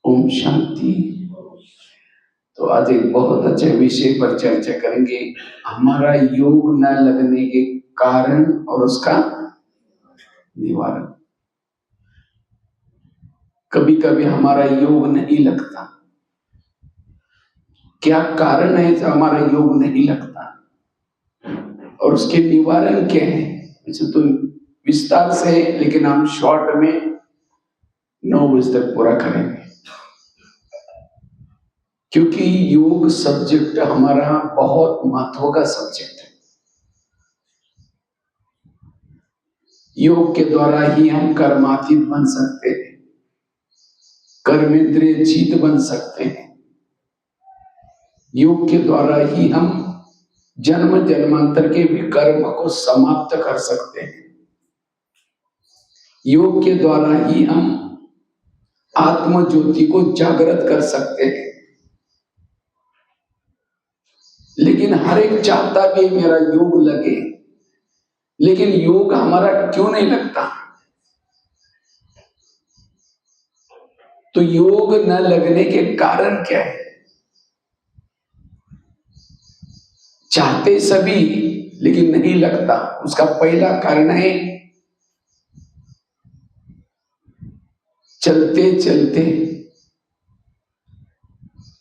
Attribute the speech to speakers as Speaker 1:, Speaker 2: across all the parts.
Speaker 1: ओम शांति। तो आज एक बहुत अच्छे विषय पर चर्चा करेंगे, हमारा योग न लगने के कारण और उसका निवारण। कभी कभी हमारा योग नहीं लगता, क्या कारण है जो हमारा योग नहीं लगता और उसके निवारण क्या है, इसे तो विस्तार से, लेकिन हम शॉर्ट में 9 बजे तक पूरा करेंगे, क्योंकि योग सब्जेक्ट हमारा बहुत महत्व का सब्जेक्ट है। योग के द्वारा ही हम कर्मातीत बन सकते हैं, कर्मेंद्रिय जीत बन सकते हैं। योग के द्वारा ही हम जन्म जन्मांतर के विकर्म को समाप्त कर सकते हैं। योग के द्वारा ही हम आत्म ज्योति को जागृत कर सकते हैं। लेकिन हर एक चाहता भी मेरा योग लगे, लेकिन योग हमारा क्यों नहीं लगता? तो योग न लगने के कारण क्या है? चाहते सभी लेकिन नहीं लगता। उसका पहला कारण है चलते चलते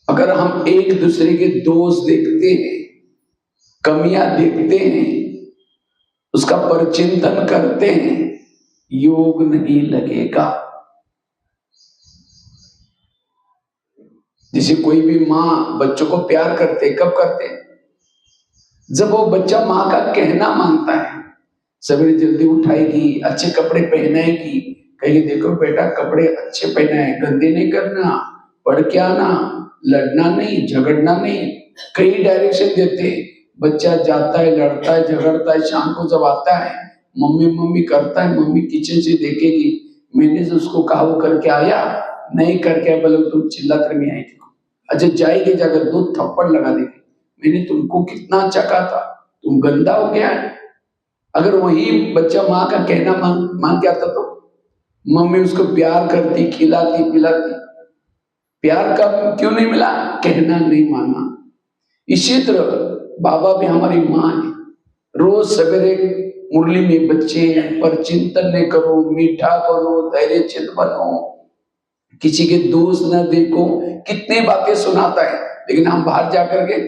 Speaker 1: अगर हम एक दूसरे के दोष देखते हैं, कमियां देखते हैं, उसका परचिंतन करते हैं, योग नहीं लगेगा। जैसे कोई भी माँ बच्चों को प्यार करते, कब करते? जब वो बच्चा माँ का कहना मानता है, सवेरे जल्दी उठाएगी, अच्छे कपड़े पहनाएगी, कहेगी देखो बेटा कपड़े अच्छे पहनाए, गंदे नहीं करना, पढ़ के आना, लड़ना नहीं, झगड़ना नहीं, कई डायरेक्शन देते। बच्चा जाता है, लड़ता है, झगड़ता है, शाम को जब आता है मम्मी मम्मी करता है, मम्मी किचन से देखेगी, मैंने जो उसको कहा वो करके आया, नहीं करके आया, बोले तुम चिल्लाते नहीं आई थी। अच्छा जाएगी, जाकर 2 थप्पड़ लगा देगी, मैंने तुमको कितना अच्छा कहा था, तुम गंदा हो गया है। अगर वही बच्चा माँ का कहना मान के आता तो मम्मी उसको प्यार करती, खिलाती पिलाती। प्यार का क्यों नहीं मिला? कहना नहीं माना। इसी तरह बाबा भी हमारी माँ है। रोज सवेरे मुरली में बच्चे पर चिंतन नहीं करो, मीठा बनो, धैर्यचित बनो, किसी के दोष न देखो, कितनी बातें सुनाता है। लेकिन हम बाहर जाकर के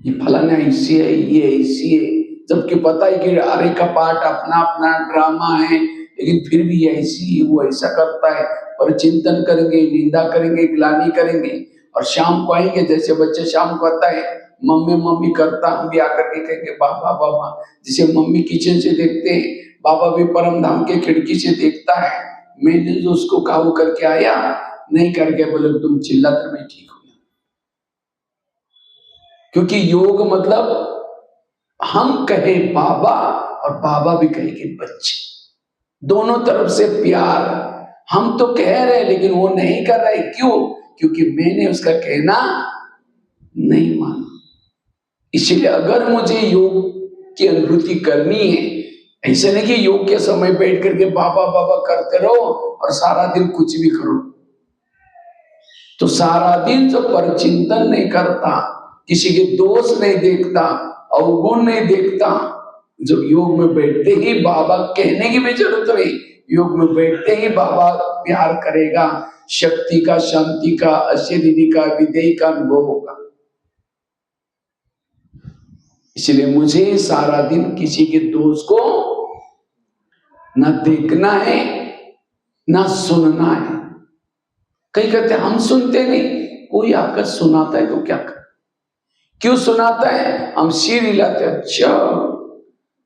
Speaker 1: ये फलाना ऐसी है, ये ऐसी है, जबकि पता है कि अरे का पाठ अपना अपना ड्रामा है, लेकिन फिर भी ऐसी है, वो ऐसा करता है। और चिंतन करेंगे, निंदा करेंगे, ग्लानि करेंगे, और शाम को आएंगे, जैसे बच्चे शाम को आता है मम्मी मम्मी करता, हम भी आकर के कहेंगे बाबा बाबा। जैसे मम्मी किचन से देखते हैं, बाबा भी परम धाम के खिड़की से देखता है, मैंने जो उसको काबू करके आया, नहीं करके बोले तुम चिल्लाते मैं ठीक हूं। क्योंकि योग मतलब हम कहे बाबा और बाबा भी कहेंगे बच्चे, दोनों तरफ से प्यार। हम तो कह रहे हैं लेकिन वो नहीं कर रहे, क्यों? क्योंकि मैंने उसका कहना नहीं माना। इसलिए अगर मुझे योग की अनुभूति करनी है, ऐसे नहीं कि योग के समय बैठ करके बाबा बाबा करते रहो और सारा दिन कुछ भी करो। तो सारा दिन जो परचिंतन नहीं करता, किसी के दोष नहीं देखता, अवगुण नहीं देखता, जब योग में बैठते ही बाबा कहने की भी जरूरत नहीं, योग में बैठते ही बाबा प्यार करेगा, शक्ति का, शांति का, अशरीरी का, विधेय का अनुभव होगा। इसलिए मुझे सारा दिन किसी के दोष को न देखना है न सुनना है। कई कहते हम सुनते नहीं, कोई आकर सुनाता है तो क्या कर? क्यों सुनाता है? हम सिर हिलाते, अच्छा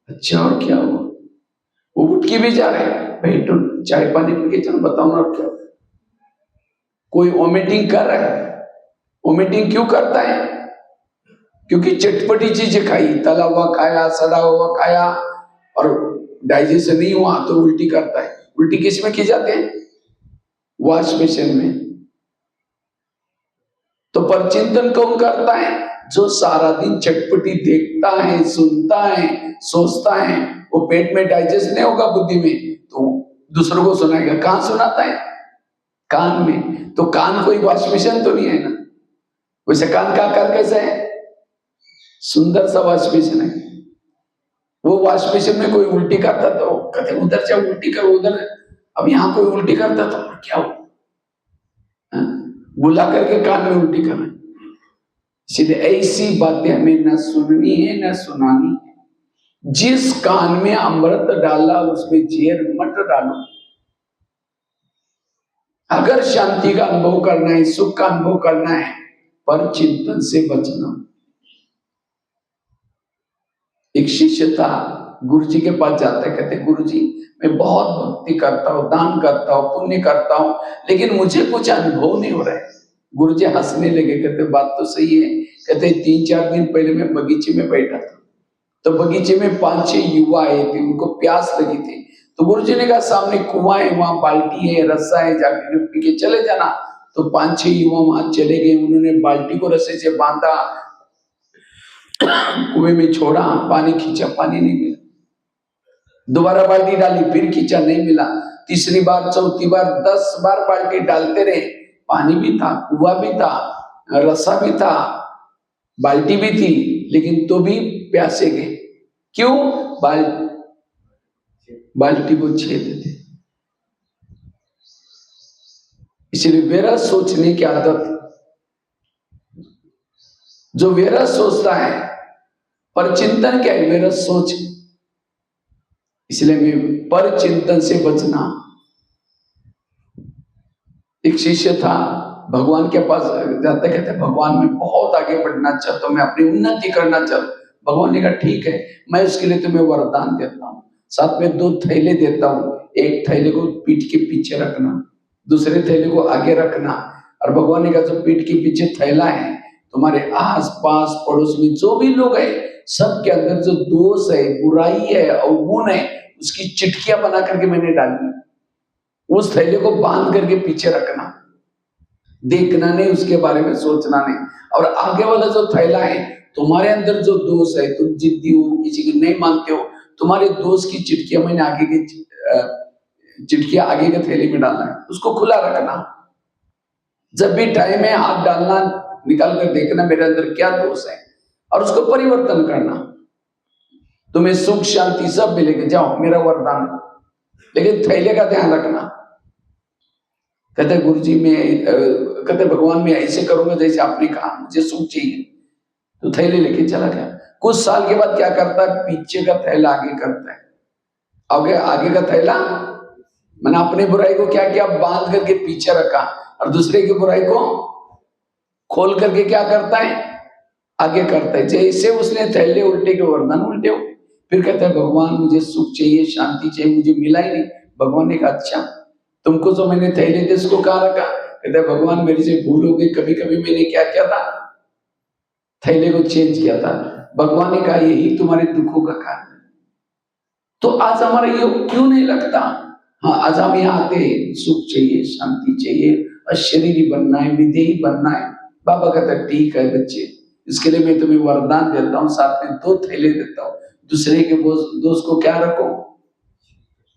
Speaker 1: अच्छा और क्या हुआ? वो उठ के भी जा रहे हैं, भाई तो चाय पानी पी के चलो बताओ ना और क्या। कोई वोमिटिंग कर रहा है, वोमिटिंग क्यों करता है? क्योंकि चटपटी चीजें खाई, तला हुआ खाया, सड़ा हुआ खाया, और डाइजेशन नहीं हुआ तो उल्टी करता है। उल्टी किस में की जाते हैं? वॉश बेसिन में। तो परचिंतन कौन करता है? जो सारा दिन चटपटी देखता है, सुनता है, सोचता है, वो पेट में डाइजेस्ट नहीं होगा बुद्धि में, तो दूसरों को सुनाएगा। कहां सुनाता है? कान में, तो कान कोई वॉश बेसिन तो नहीं है ना। वैसे कान का आकार कैसा है? सुंदर सा वॉश बेसिन है। वो वॉश बेसिन में कोई उल्टी करता तो कहते उधर से उल्टी करो उधर, अब यहाँ कोई उल्टी करता तो क्या हो, बुला करके कान में उल्टी करना। इसलिए ऐसी बातें हमें न सुननी है न सुनानी है। जिस कान में अमृत डाला उसमें जहर मत डालो। अगर शांति का अनुभव करना है, सुख का अनुभव करना है, पर चिंतन से बचना। एक शिष्य था, गुरु जी के पास जाता है, कहते गुरु जी मैं बहुत भक्ति करता हूँ, दान करता हूँ, पुण्य करता हूँ, लेकिन मुझे कुछ अनुभव नहीं हो रहा है। गुरु जी हंसने लगे, कहते बात तो सही है। कहते 3-4 दिन पहले मैं बगीचे में बैठा था, तो बगीचे में 5-6 युवा आए थे, उनको प्यास लगी थी। तो गुरु जी ने कहा सामने कुआं है, वहां बाल्टी है, रस्सा है, जाके पी के चले जाना। तो 5-6 युवा वहां चले गए, उन्होंने बाल्टी को रस्से से बांधा, कुएं में छोड़ा, पानी खींचा, पानी नहीं मिला। दोबारा बाल्टी डाली, फिर खींचा, नहीं मिला। तीसरी बार, चौथी बार, 10 बार बाल्टी डालते रहे, पानी भी था, कुआं भी था, रस्सा भी था, बाल्टी भी थी, लेकिन तो भी प्यासे गए। क्यों? बाल्टी को छेद थे। इसलिए वेरा सोचने की आदत, जो वेरा सोचता है, पर चिंतन क्या है? वेरा सोच। इसलिए मैं पर चिंतन से बचना। एक शिष्य था, भगवान के पास जाते, कहते भगवान मैं बहुत आगे बढ़ना चाहता हूं, मैं अपनी उन्नति करना चाहता हूं। भगवान ने कहा ठीक है, मैं उसके लिए तुम्हें वरदान देता हूं, साथ में 2 थैले देता हूं। एक थैले को पीठ के पीछे रखना, दूसरे थैले को आगे रखना। और भगवान ने कहा जो पीठ के पीछे थैला है, तुम्हारे आस पास पड़ोस में जो भी लोग हैं, सबके अंदर जो दोष है, बुराई है, अवगुण है, उसकी चिट्ठियां बना करके मैंने डाली। उस थैले को बांध करके पीछे रखना, देखना नहीं, उसके बारे में सोचना नहीं। और आगे वाला जो थैला है, तुम्हारे अंदर जो दोष है, तुम जिद्दी हो, किसी की नहीं मानते हो, तुम्हारे दोष की चिट्ठियां मैंने आगे की चिट्ठियां आगे के थैले में डालना है, उसको खुला रखना। जब भी टाइम है हाथ डालना, निकाल कर देखना मेरे अंदर क्या दोष है, और उसको परिवर्तन करना। तुम्हें सुख शांति सब मिलेगा, जाओ मेरा वरदान। लेकिन थैले का ध्यान रखना। कहते गुरु जी मैं कहते भगवान मैं ऐसे करूंगा जैसे आपने कहा, मुझे सुख चाहिए। तो थैले लेके चला गया। कुछ साल के बाद क्या करता है, पीछे का थैला आगे करता है। आगे का थैला मैंने अपने बुराई को क्या किया, बांध करके पीछे रखा, और दूसरे की बुराई को खोल करके क्या करता है, आगे करता है। जैसे उसने थैले उल्टे के वरदान उल्टे हो। फिर कहता है भगवान मुझे सुख चाहिए, शांति चाहिए, मुझे मिला ही नहीं। भगवान ने कहा अच्छा, तुमको जो मैंने थैले थे उसको कहाँ रखा? कहता है भगवान मेरे से भूल हो गई, कभी कभी मैंने क्या किया था, थैले को चेंज किया था। भगवान ने कहा यही तुम्हारे दुखों का कारण है। तो आज हमारा योग क्यों नहीं लगता? हाँ, आज हम यहाँ आते, सुख चाहिए, शांति चाहिए, और शरीर बनना है, विधेयी बनना है। बाबा कहता ठीक है बच्चे, इसके लिए मैं तुम्हें वरदान देता हूँ, साथ में 2 थैले देता हूँ। दूसरे के दोस्त को क्या रखो,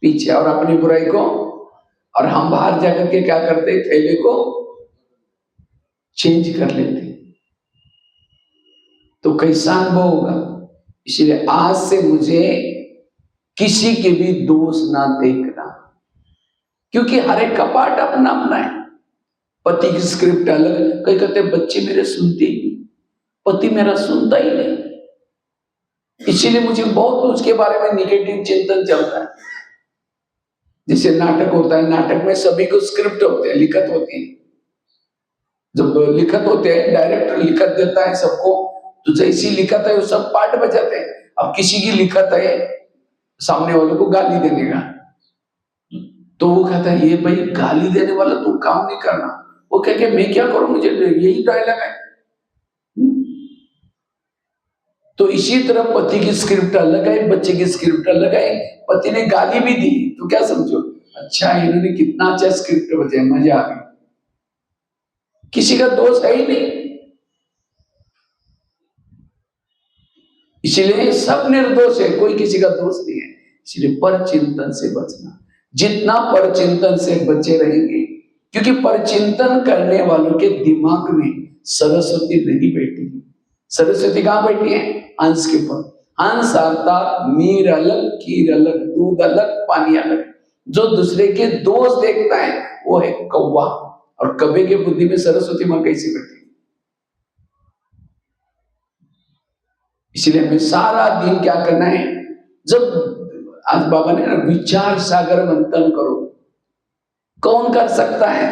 Speaker 1: पीछे, और अपनी बुराई को। और हम बाहर जाकर के क्या करते, थैले को चेंज कर लेते, तो कैसा अनुभव होगा। इसलिए आज से मुझे किसी के भी दोष ना देखना, क्योंकि हर एक का पार्ट अपना अपना है। पति की स्क्रिप्ट अलग, कई कहते बच्चे मेरे सुनते ही नहीं, पति मेरा सुनता ही नहीं। इसीलिए मुझे बहुत उसके बारे में निगेटिव चिंतन चलता है। जैसे नाटक होता है, नाटक में सभी को स्क्रिप्ट होते हैं, लिखत होती है। जब लिखत होते हैं, डायरेक्टर लिखत देता है सबको, तो जैसी लिखत है वो सब पार्ट बजाते हैं। अब किसी की लिखत है सामने वाले को गाली देने का, तो वो कहता है ये भाई गाली देने वाला तू काम नहीं करना। वो कह के मैं क्या करूं, मुझे यही डायलॉग है। तो इसी तरह पति की स्क्रिप्ट अलग है, बच्चे की स्क्रिप्ट अलग है। पति ने गाली भी दी तो क्या समझो, अच्छा इन्होंने कितना अच्छा स्क्रिप्ट बजाया, मजा आ गया। किसी का दोष है ही नहीं, इसलिए सब निर्दोष है, कोई किसी का दोष नहीं है। इसलिए पर चिंतन से बचना, जितना पर चिंतन से बचे रहेंगे क्योंकि परचिंतन करने वालों के दिमाग में सरस्वती नहीं बैठी। सरस्वती कहां बैठी है? हंस के ऊपर। हंस अर्थात मीर अलग, खीर अलग, दूध अलग, पानी अलग। जो दूसरे के दोष देखता है वो है कौवा। और कौवे के बुद्धि में सरस्वती मां कैसी बैठी? इसलिए हमें सारा दिन क्या करना है? जब आज बाबा ने ना विचार सागर मंथन करो, कौन कर सकता है?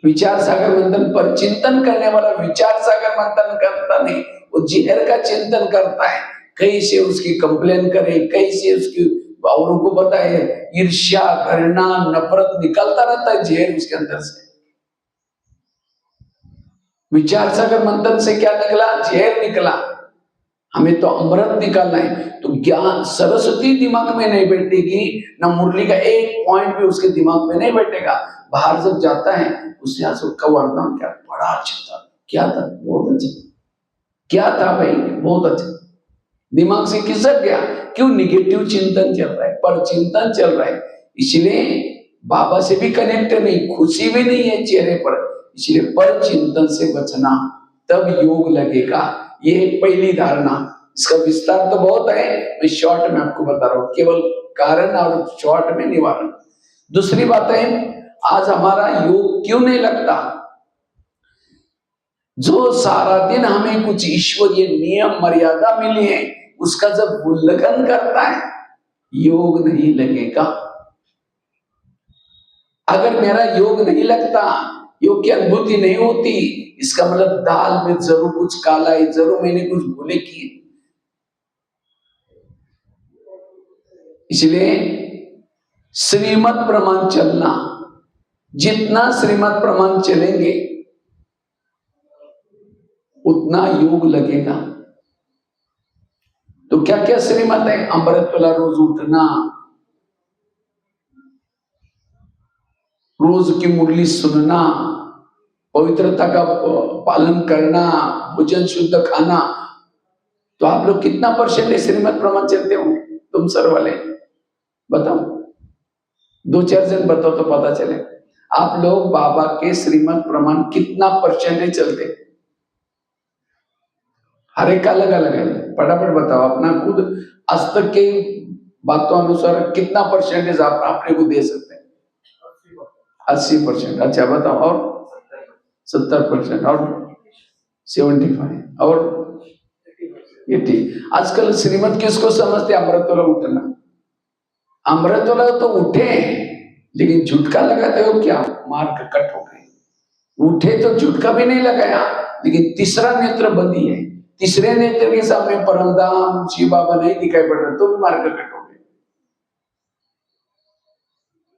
Speaker 1: विचार सागर मंथन पर चिंतन करने वाला विचार सागर मंथन करता नहीं, वो जहर का चिंतन करता है। कैसे उसकी कंप्लेन करे, कैसे उसकी औरों को बताए, ईर्ष्या, घृणा, नफरत निकलता रहता है जहर उसके अंदर से। विचार सागर मंथन से क्या निकला? जहर निकला। हमें तो अमृत निकालना है। तो ज्ञान सरस्वती दिमाग में नहीं बैठेगी ना, मुरली का एक पॉइंट भी उसके दिमाग में नहीं बैठेगा। बाहर जब जाता है उससे आज उसका वरदान क्या बड़ा अच्छा था, क्या था, बहुत अच्छा, क्या था भाई, बहुत अच्छा। दिमाग से खिसक गया। क्यों? निगेटिव चिंतन चल रहा है, पर चिंतन चल रहा है। इसलिए बाबा से भी कनेक्ट नहीं, खुशी भी नहीं है चेहरे पर। इसलिए पर चिंतन से बचना, तब योग लगेगा। ये पहली धारणा। इसका विस्तार तो बहुत है, मैं शॉर्ट में आपको बता रहा हूं, केवल कारण और शॉर्ट में निवारण। दूसरी बात है, आज हमारा योग क्यों नहीं लगता? जो सारा दिन हमें कुछ ईश्वरीय नियम मर्यादा मिली है, उसका जब उल्लंघन करता है, योग नहीं लगेगा। अगर मेरा योग नहीं लगता, योग की अनुभूति नहीं होती, इसका मतलब दाल में जरूर कुछ काला है, जरूर मैंने कुछ भूले किए। इसलिए श्रीमत प्रमाण चलना, जितना श्रीमत प्रमाण चलेंगे उतना योग लगेगा। तो क्या क्या श्रीमत है? अमृत वाला रोज उठना, रोज की मुरली सुनना, पवित्रता का पालन करना, भोजन शुद्ध खाना। तो आप लोग कितना % श्रीमत प्रमाण चलते होंगे? तुम सर वाले बताओ, 2-4 जन बताओ तो पता चले। आप लोग बाबा के श्रीमत प्रमाण कितना % चलते? हर एक का अलग अलग है, फटाफट बताओ। अपना खुद आज तक के बातों अनुसार कितना % आप अपने को दे सकते हैं? 80%। अच्छा बताओ, और 70%, और 75, और 80। आजकल श्रीमत किसको समझते? अमृत वाला उठना। अमृत वाला तो उठे, लेकिन झुटका लगाते हो क्या? मार्ग कट हो गए। उठे तो झुटका भी नहीं लगाया, लेकिन तीसरा नेत्र बंदी है। तीसरे नेत्र के सामने परमधाम शिव बाबा नहीं दिखाई पड़ रहे, तो भी मार्ग कट हो गए।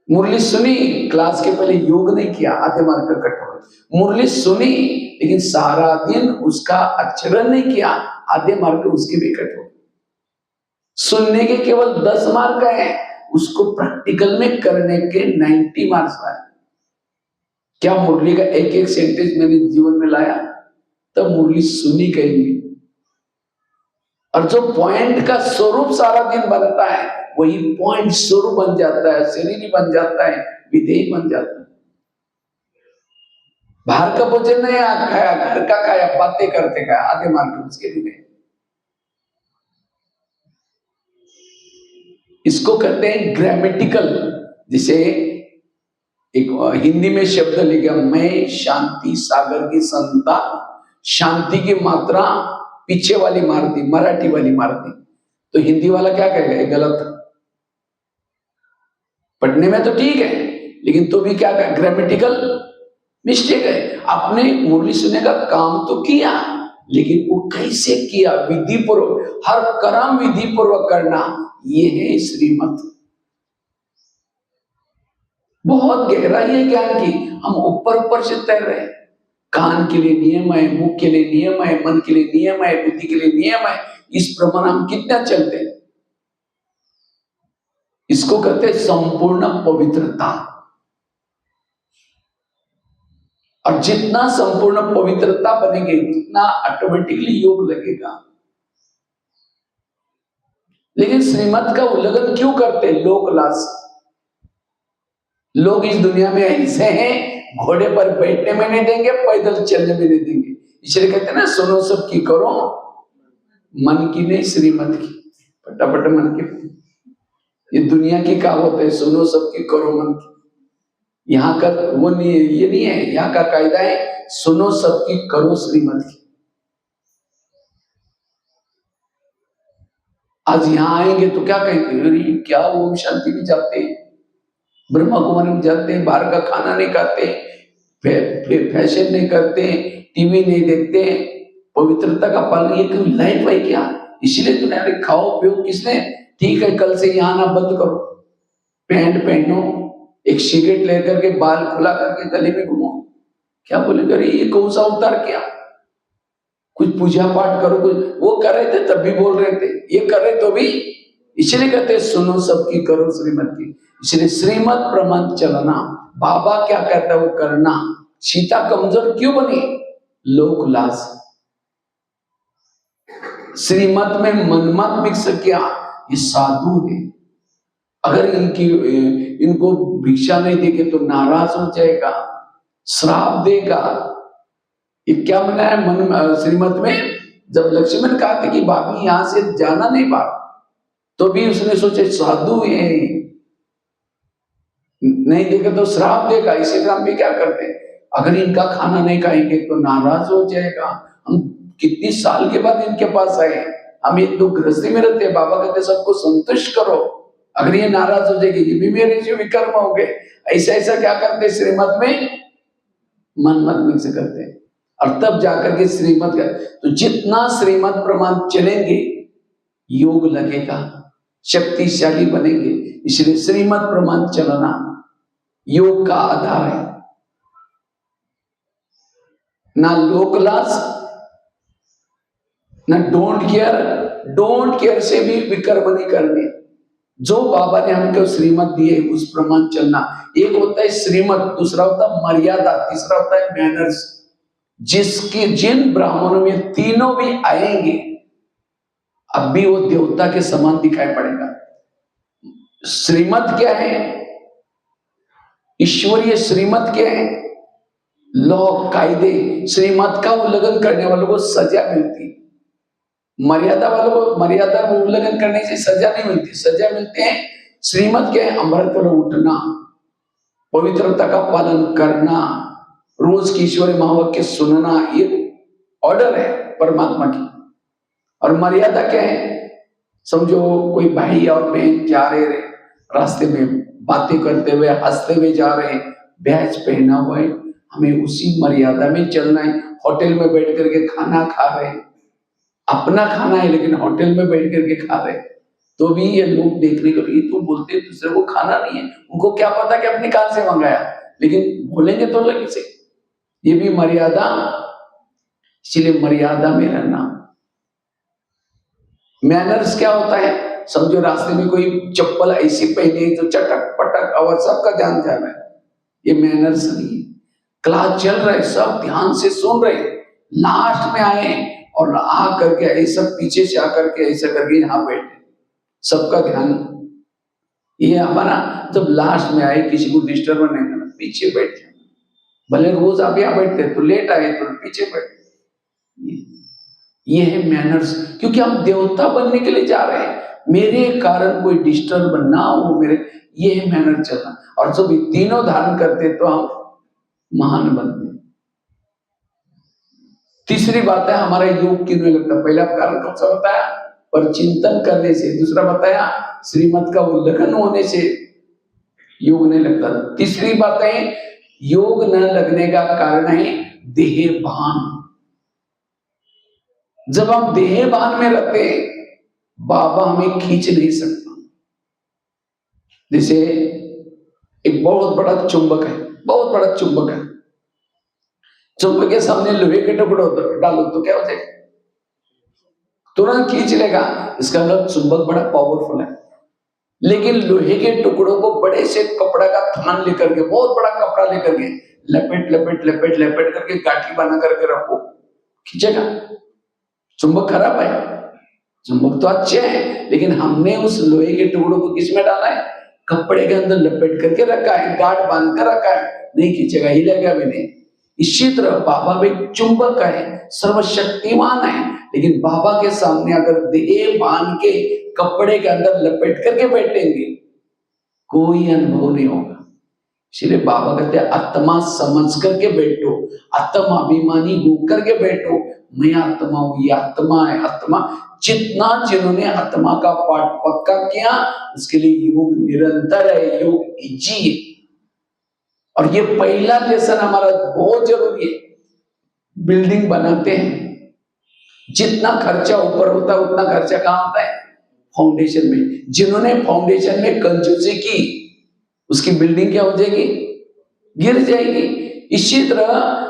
Speaker 1: मुरली सुनी, क्लास के पहले योग नहीं किया, आधे मार्ग कट हो गए। मुरली सुनी, लेकिन सारा दिन उसका आचरण नहीं किया, आधे मार्ग उसके भी कट हो गए। सुनने के केवल 10 मार्क है, उसको प्रैक्टिकल में करने के 90 मार्क्स आए। क्या मुरली का एक एक सेंटेंस मैंने जीवन में लाया? तब मुरली सुनी कहेंगे। और जो पॉइंट का स्वरूप सारा दिन बनता है, वही पॉइंट स्वरूप बन जाता है, शरीर बन जाता है, विधेय बन जाता है। बाहर का भोजन नहीं खाया, घर का खाया, बातें करते खाया, आधे मार्क उसके लिए। इसको कहते हैं ग्रामेटिकल। जिसे एक हिंदी में शब्द लिखा, मैं शांति सागर की संतान। शांति की मात्रा पीछे वाली मार दी, मराठी वाली मार दी, तो हिंदी वाला क्या कहेगा? गलत। पढ़ने में तो ठीक है, लेकिन तो भी क्या कहेगा? ग्रामेटिकल मिस्टेक है। आपने मुरली सुनने का काम तो किया, लेकिन वो कैसे किया? विधि पूर्वक, हर कर्म विधि पूर्वक करना, ये है श्रीमत। बहुत गहराई है ज्ञान की, हम ऊपर ऊपर से तैर रहे हैं। कान के लिए नियम है, मुख के लिए नियम है, मन के लिए नियम है, बुद्धि के लिए नियम है। इस प्रमाण हम कितना चलते हैं? इसको कहते हैं संपूर्ण पवित्रता। और जितना संपूर्ण पवित्रता बनेगी, उतना ऑटोमेटिकली योग लगेगा। लेकिन श्रीमत का उल्लंघन क्यों करते? लोक लालसा। लोग इस दुनिया में ऐसे हैं, घोड़े पर बैठने में नहीं देंगे, पैदल चलने में नहीं देंगे। इसलिए कहते हैं ना, सुनो सबकी, करो मन की नहीं श्रीमत की। फटाफट मन की, ये दुनिया की कहावत है, सुनो सबकी करो मन की। यहाँ का वो नहीं है, ये नहीं है। यहाँ का कायदा है, सुनो सबकी करो श्रीमत की। आज यहाँ आएंगे तो क्या कहेंगे, अरे क्या ओम शांति भी जाते हैं, ब्रह्मा कुमारी में जाते हैं, बाहर का खाना नहीं खाते, फैशन नहीं करते, टीवी नहीं देखते, पवित्रता का पालन, ये कोई लाइफ है क्या? इसलिए तो अरे खाओ पियो किसने, ठीक है कल से यहाँ आना बंद करो, पैंट पहनो, एक सिगरेट लेकर के बाल खुला करके गले में घूमो, क्या बोलेंगे, अरे ये कौन सा अवतार किया? कुछ पूजा पाठ करो, कुछ वो कर रहे थे तब भी बोल रहे थे, ये कर रहे तो भी। इसलिए कहते सुनो सबकी करो श्रीमत की। इसलिए श्रीमत प्रमाण चलना, बाबा क्या कहता है वो करना। सीता कमजोर क्यों बनी? लोक लाज, श्रीमत में मनमत मिक्स किया। ये साधु है, अगर इनको भिक्षा नहीं देंगे तो नाराज हो जाएगा, श्राप देगा। ये क्या मना है मन श्रीमत में? जब लक्ष्मण कहा था कि भाभी यहां से जाना नहीं बात, तो भी उसने सोचे साधु है, नहीं देगा तो श्राप देगा। इसी तरह हम भी क्या करते हैं, अगर इनका खाना नहीं खाएंगे तो नाराज हो जाएगा। हम कितनी साल के बाद इनके पास आए, हम एक तो गृहस्थी में रहते हैं, बाबा कहते सबको संतुष्ट करो, अगर ये नाराज हो जाएगी, ये भी मेरे से विकर्म हो गए। ऐसा ऐसा क्या करते श्रीमत में मनमत में से करते हैं, और तब जाकर के श्रीमत का, तो जितना श्रीमत प्रमाण चलेंगे योग लगेगा, शक्तिशाली बनेंगे। इसलिए श्रीमत प्रमाण चलना योग का आधार है। ना लोकलास, ना डोंट केयर से भी विकर्म नहीं करने। जो बाबा ने हमको श्रीमत दिए उस प्रमाण चलना। एक होता है श्रीमत, दूसरा होता है मर्यादा, तीसरा होता है मैनर्स। जिन ब्राह्मणों में तीनों भी आएंगे, अब भी वो देवता के समान दिखाई पड़ेगा। श्रीमत क्या है? ईश्वरीय श्रीमत क्या है? लॉ, कायदे। श्रीमत का उल्लंघन करने वालों को सजा मिलती, मर्यादा वालों को मर्यादा उल्लंघन करने से सजा नहीं मिलती। सजा मिलते हैं श्रीमत के, अमृत पर उठना, पवित्रता का पालन करना, रोज की ईश्वरीय महावाक्य सुनना, ये ऑर्डर है परमात्मा की। और मर्यादा क्या है? समझो कोई भाई और बहन जा रहे रास्ते में, बातें करते हुए हंसते हुए जा रहे हैं, बैच पहना हुआ है, हमें उसी मर्यादा में चलना है। होटल में बैठ करके खाना खा रहे हैं, अपना खाना है लेकिन होटल में बैठ करके खा रहे, तो भी ये लोग देखने के लिए तो बोलते दूसरे को खाना नहीं है, उनको क्या पता कि अपने कहां से मंगाया, लेकिन बोलेंगे तो लगे से। ये भी मर्यादा, इसलिए मर्यादा में रहना। मैनर्स क्या होता है? समझो रास्ते में कोई चप्पल ऐसी पहने जो चटक पटक आवाज, सबका ध्यान जा रहा है, ये मैनर्स नहीं है। क्लास चल रहा है, सब ध्यान से सुन रहे, लास्ट में आए और आ करके ऐसा पीछे से आकर के ऐसा करके यहाँ बैठे, सबका ध्यान। ये हमारा जब लास्ट में आए, किसी को डिस्टर्ब नहीं करना, पीछे बैठ जाना। भले रोज आप यहाँ बैठते तो लेट आए तो पीछे बैठे, ये है मैनर्स। क्योंकि हम देवता बनने के लिए जा रहे हैं, मेरे कारण कोई डिस्टर्ब ना हो मेरे, ये है मैनर चलना। और जब तीनों धारण करते तो हम महान बनते। तीसरी बात है, हमारा योग क्यों नहीं लगता? पहला कारण कौन सा बताया? पर चिंतन करने से। दूसरा बताया श्रीमत का उल्लंघन होने से योग नहीं लगता। तीसरी बात है, योग न लगने का कारण है देह भान। जब हम देह भान में रहते, बाबा हमें खींच नहीं सकता। जैसे एक बहुत बड़ा चुंबक है, बहुत बड़ा चुंबक है, चुंबक के सामने लोहे के टुकड़े डालो तो क्या हो जाएगा? तुरंत खींच लेगा। इसका मतलब चुंबक बड़ा पावरफुल है। लेकिन लोहे के टुकड़ों को बड़े से कपड़ा का थान लेकर के, बहुत बड़ा कपड़ा लेकर के लपेट लपेट लपेट लपेट करके गांठी बना करके रखो, खींचेगा? चुंबक खराब है? चुंबक तो अच्छे हैं, लेकिन हमने उस लोहे के टुकड़ों को किस में डाला है? कपड़े के अंदर लपेट करके रखा है, गांठ बांध कर रखा है, नहीं खींचेगा, हिलेगा भी नहीं। इसी तरह बाबा भी चुंबक है, सर्वशक्तिमान है, लेकिन बाबा के सामने अगर देह बांध के कपड़े के अंदर लपेट करके बैठेंगे, कोई अनुभव नहीं होगा। इसलिए बाबा कहते हैं आत्मा समझ करके बैठो, आत्मा अभिमानी होकर के बैठो, मैं आत्मा हूं, ये आत्मा है। आत्मा जितना जिन्होंने आत्मा का पाठ पक्का किया, उसके लिए योग निरंतर है, योग इजी है। और ये पहला लेसन हमारा बहुत जरूरी है। बिल्डिंग बनाते हैं, जितना खर्चा ऊपर होता है उतना खर्चा कहां होता है? फाउंडेशन में। जिन्होंने फाउंडेशन में कंजूसी की, उसकी बिल्डिंग क्या हो जाएगी? गिर जाएगी। इसी तरह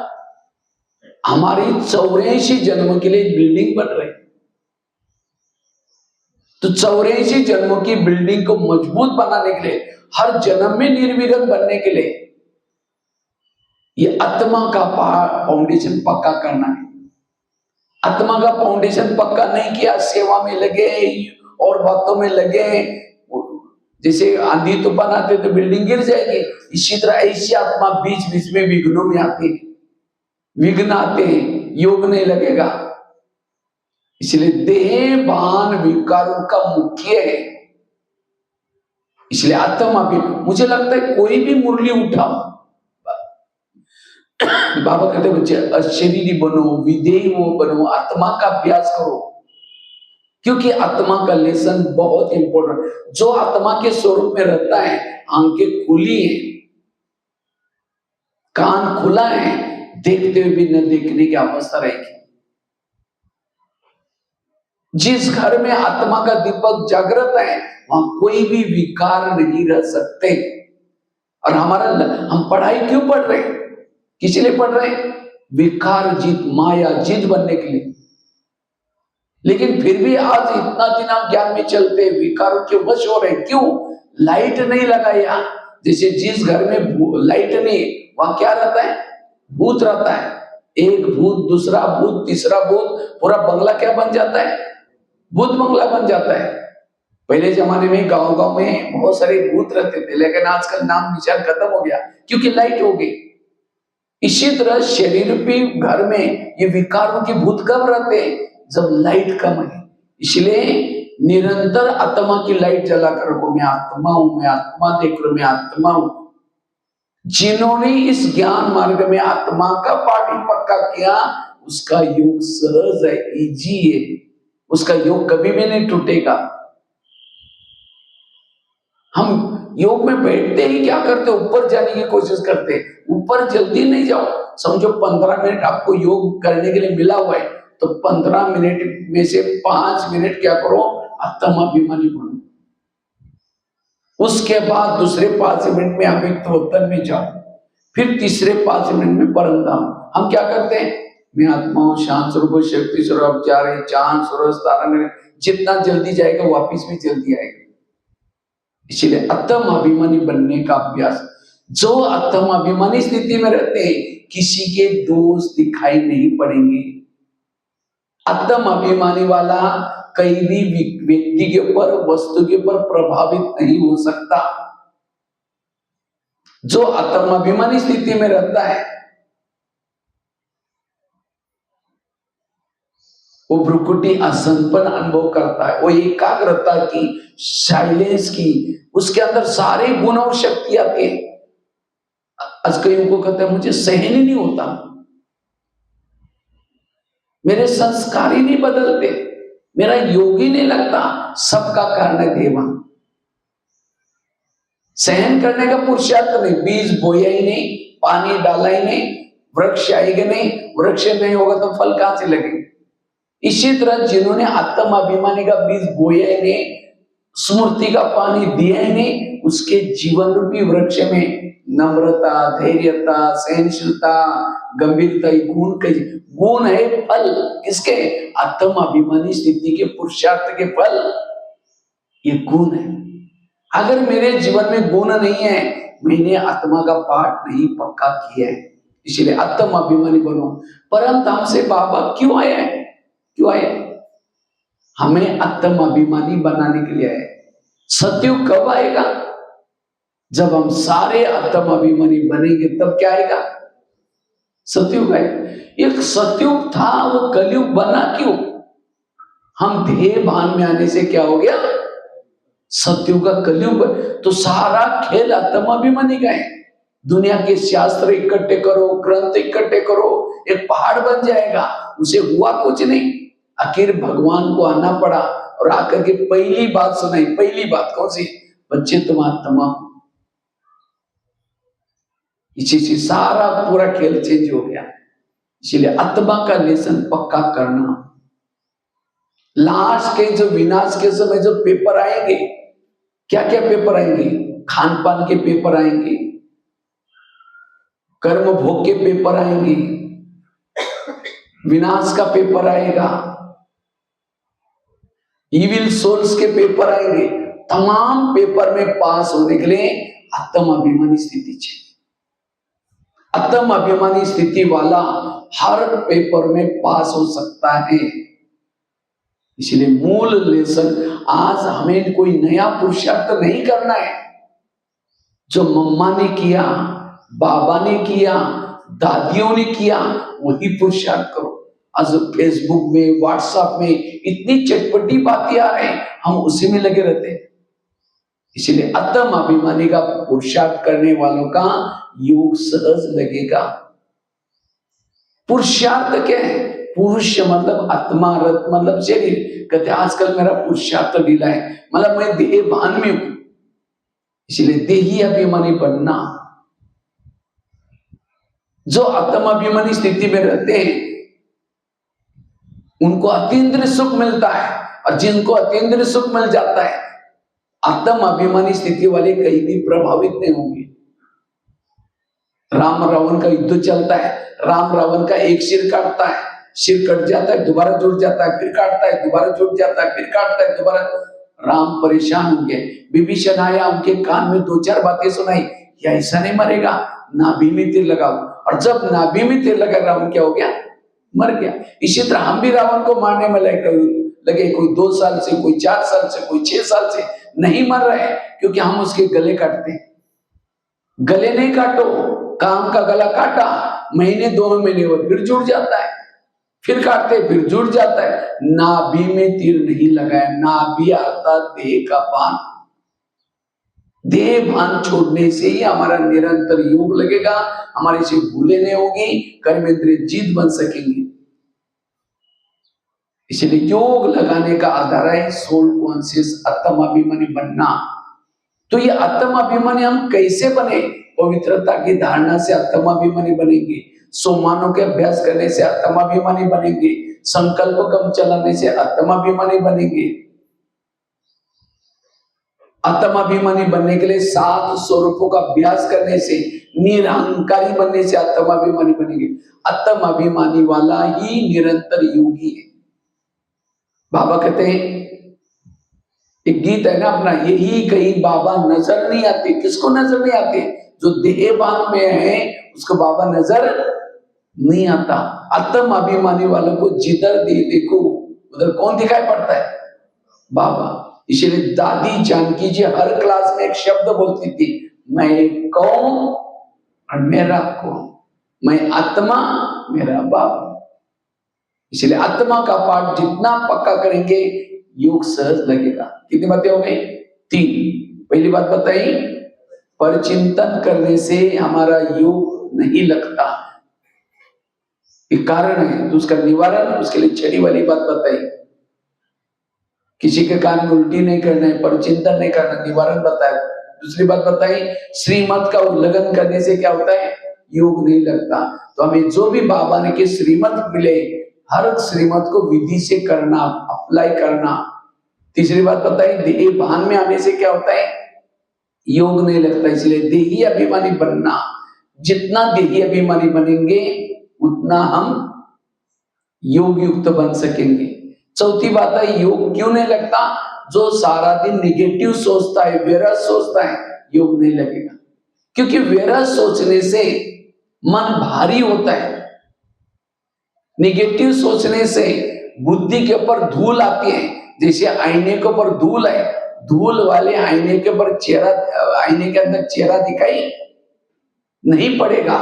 Speaker 1: हमारी 84 जन्मों के लिए बिल्डिंग बन रही, तो 84 जन्मों की बिल्डिंग को मजबूत बनाने के लिए, हर जन्म में निर्विघ्न बनने के लिए, ये आत्मा का फाउंडेशन पक्का करना है। आत्मा का फाउंडेशन पक्का नहीं किया, सेवा में लगे और बातों में लगे, जैसे आंधी तूफान आते तो बिल्डिंग गिर जाएगी। इसी तरह ऐसी आत्मा बीच बीच में विघ्नों में आती है, विघ्न आते हैं, योग नहीं लगेगा। इसलिए देह भान विकारों का मुख्य है। इसलिए आत्मा भी, मुझे लगता है कोई भी मुरली उठाओ, बाबा कहते बच्चे अशरीरी बनो, विधेय वो बनो, आत्मा का अभ्यास करो, क्योंकि आत्मा का लेसन बहुत इंपॉर्टेंट। जो आत्मा के स्वरूप में रहता है, आंखें खुली है, कान खुला है, देखते हुए भी न देखने की अवस्था रहेगी। जिस घर में आत्मा का दीपक जागृत है, वहां कोई भी विकार नहीं रह सकते। और हम पढ़ाई क्यों पढ़ रहे हैं? किस लिए पढ़ रहे हैं? विकार जीत, माया जीत बनने के लिए। लेकिन फिर भी आज इतना दिन हम ज्ञान में चलते, विकारों के वश हो रहे। क्यों? लाइट नहीं लगाया। जैसे जिस घर में लाइट नहीं, वहां क्या रहता है? भूत रहता है। एक भूत, दूसरा भूत, तीसरा भूत, पूरा बंगला क्या बन जाता है? भूत बंगला बन जाता है। पहले जमाने में गांव गांव में बहुत सारे भूत रहते थे, लेकिन आजकल नाम निशान खत्म हो गया, क्योंकि लाइट हो गई। इसी तरह शरीर भी घर में ये विकारों के भूत कब रहते हैं? जब लाइट कम है। इसलिए निरंतर आत्मा की लाइट जला कर रखो, मैं आत्मा हूं, मैं आत्मा देख रहा हूं, मैं आत्मा हूं। जिन्होंने इस ज्ञान मार्ग में आत्मा का पाठ पक्का किया, उसका योग सहज है, इजी है, उसका योग कभी भी नहीं टूटेगा। हम योग में बैठते ही क्या करते? ऊपर जाने की कोशिश करते। ऊपर जल्दी नहीं जाओ। समझो 15 मिनट आपको योग करने के लिए मिला हुआ है, तो 15 मिनट में से 5 मिनट क्या करो? आत्माभिमानी बनो। उसके बाद दूसरे 5 मिनट में आप एक तोतन में जाओ, फिर तीसरे 5 मिनट में परम धाम। हम क्या करते हैं? मैं आत्मा हूं, शांत स्वरूप, शक्ति स्वरूप, जा रहे चांद सूरज तारा में, जितना जल्दी जाएगा वापिस भी जल्दी आएगा। इसलिए आत्म अभिमानी बनने का अभ्यास। जो आत्म अभिमानी स्थिति में रहते हैं, किसी के दोष दिखाई नहीं पड़ेंगे। आत्म अभिमानी वाला कहीं भी व्यक्ति के ऊपर, वस्तु के ऊपर प्रभावित नहीं हो सकता। जो आत्म अभिमानी स्थिति में रहता है, वो भ्रुकुटी आसनपन अनुभव करता है, वो एकाग्रता की, साइलेंस की, उसके अंदर सारे गुण और शक्ति आती है। आज कईयों को कहता है मुझे सहन ही नहीं होता, मेरे संस्कार ही नहीं बदलते, मेरा योग ही नहीं लगता। सबका कारण है देवा। सहन करने का पुरुषार्थ नहीं, बीज बोया ही नहीं, पानी डाला ही नहीं, वृक्ष आएगा नहीं, वृक्ष नहीं होगा तो फल कहां से लगेंगे। इसी तरह जिन्होंने आत्म अभिमानी का बीज बोया ही नहीं, स्मृति का पानी दिया ही नहीं, उसके जीवन रूपी वृक्ष में नम्रता, धैर्यता, सहनशीलता, गंभीरता, गुण के गुण है। फल किसके? आत्म अभिमानी स्थिति के, पुरुषार्थ के फल ये गुण है। अगर मेरे जीवन में गुण नहीं है, मैंने आत्मा का पाठ नहीं पक्का किया है। इसलिए आत्म अभिमानी बनो। परम धाम से बाबा क्यों आया है? क्यों आया? हमें आत्म अभिमानी बनाने के लिए आए। सतयुग कब आएगा? जब हम सारे आत्म अभिमानी बनेंगे तब क्या आएगा? सतयुग आएगा। एक सतयुग था, वो कलयुग बना क्यों? हम ध्येय भान में आने से क्या हो गया? सतयुग का कलयुग। तो सारा खेल आत्म अभिमानी का है। दुनिया के शास्त्र इकट्ठे करो, ग्रंथ इकट्ठे करो, एक पहाड़ बन जाएगा। उसे हुआ कुछ नहीं। आखिर भगवान को आना पड़ा और आकर के पहली बात सुनाई। पहली बात कौन सी? बच्चे तुम आत्मा हो। इसी से सारा पूरा खेल चेंज हो गया। इसलिए आत्मा का लेसन पक्का करना। लास्ट के जो विनाश के समय जो पेपर आएंगे, क्या क्या पेपर आएंगे? खान पान के पेपर आएंगे, कर्म भोग के पेपर आएंगे, विनाश का पेपर आएगा, इविल सोल्स के पेपर आएंगे। तमाम पेपर में पास होने के लिए आत्म अभिमानी स्थिति चाहिए। आत्म अभिमानी स्थिति वाला हर पेपर में पास हो सकता है। इसलिए मूल लेसन, आज हमें कोई नया पुरुषार्थ नहीं करना है। जो मम्मा ने किया, बाबा ने किया, दादियों ने किया, वही पुरुषार्थ करो। आज फेसबुक में, व्हाट्सएप में इतनी चटपटी बातें आ रही, हम उसी में लगे रहते हैं। इसलिए आत्म अभिमानी का पुरुषार्थ करने वालों का योग सहज लगेगा। पुरुषार्थ क्या है? पुरुष मतलब आत्मा, रथ मतलब शरीर। कहते आजकल मेरा पुरुषार्थ ढीला है, मतलब मैं देह भान में हूं। इसलिए देही अभिमानी बनना। जो आत्म अभिमानी स्थिति में रहते हैं उनको अतीन्द्रिय सुख मिलता है, और जिनको अतीन्द्रिय सुख मिल जाता है, आत्म अभिमानी स्थिति वाले कहीं भी प्रभावित नहीं होंगे। राम रावण का युद्ध चलता है, राम रावण का एक सिर काटता है, सिर कट जाता है, दोबारा जुड़ जाता है, फिर काटता है, दोबारा जुड़ जाता है, फिर काटता है, दोबारा। राम परेशान हो गए। विभीषण आया, उनके कान में दो चार बातें सुनाई, या ऐसा नहीं मरेगा, नाभि में तीर लगाओ। और जब नाभि में तीर लगा, रावण क्या हो गया? मर गया। इसी तरह हम भी रावण को मारने में लगे, कोई 2 साल से, कोई 4 साल से, कोई 6 साल से, नहीं मर रहे, क्योंकि हम उसके गले काटते हैं। गले नहीं काटो, काम का गला काटा, महीने 2 महीने और फिर जुड़ जाता है, फिर काटते फिर जुड़ जाता है। नाभि में तीर नहीं लगाया। नाभि अर्थात देह का भान। देह भान छोड़ने से ही हमारा निरंतर योग लगेगा, हमारी से भूले नहीं होगी, कर्मेंद्रिय जीत बन सकेंगे। इसलिए योग लगाने का आधार है सोल कॉन्शियस, आत्म अभिमानी बनना। तो ये आत्म अभिमानी हम कैसे बने? पवित्रता की धारणा से आत्म अभिमानी बनेंगे, सोमानों के अभ्यास करने से आत्म अभिमानी बनेंगे, संकल्प कम चलाने से आत्म अभिमानी बनेंगे। आत्म अभिमानी बनने के लिए 7 स्वरूपों का अभ्यास करने से, निरहंकारी बनने से आत्म अभिमानी बनेंगे। आत्म अभिमानी वाला ही निरंतर योगी है। बाबा कहते हैं, एक गीत है ना अपना, यही कहीं बाबा नजर नहीं आते। किसको नजर नहीं आते? जो देहभान में है उसको बाबा नजर नहीं आता। आत्म अभिमानी वालों को जिधर देखो उधर कौन दिखाई पड़ता है? बाबा। इसलिए दादी जानकी जी हर क्लास में एक शब्द बोलती थी, मैं कौन और मेरा कौन, मैं आत्मा, मेरा बाबा। इसलिए आत्मा का पाठ जितना पक्का करेंगे योग सहज लगेगा। कितनी बातें हो गई? 3। पहली बात बताई, परचिंतन करने से हमारा योग नहीं लगता, एक कारण है, तो उसका निवारण, उसके लिए छठी वाली बात बताई, किसी के कान में उल्टी नहीं करना है, परचिंतन नहीं करना, निवारण बताया। दूसरी बात बताई, श्रीमत का उल्लंघन करने से क्या होता है? योग नहीं लगता। तो हमें जो भी बाबा ने के श्रीमत मिले, हर श्रीमत को विधि से करना, अप्लाई करना। तीसरी बात बताई, देह भान में आने से क्या होता है? योग नहीं लगता। इसलिए देही अभिमानी बनना, जितना देही अभिमानी बनेंगे उतना हम योग युक्त बन सकेंगे। चौथी बात है, योग क्यों नहीं लगता? जो सारा दिन निगेटिव सोचता है, व्यर्थ सोचता है, योग नहीं लगेगा। क्योंकि व्यर्थ सोचने से मन भारी होता है। निगेटिव सोचने से बुद्धि के ऊपर धूल आती है, जैसे आईने के ऊपर धूल है, धूल वाले आईने के ऊपर चेहरा, आईने के अंदर चेहरा दिखाई नहीं पड़ेगा।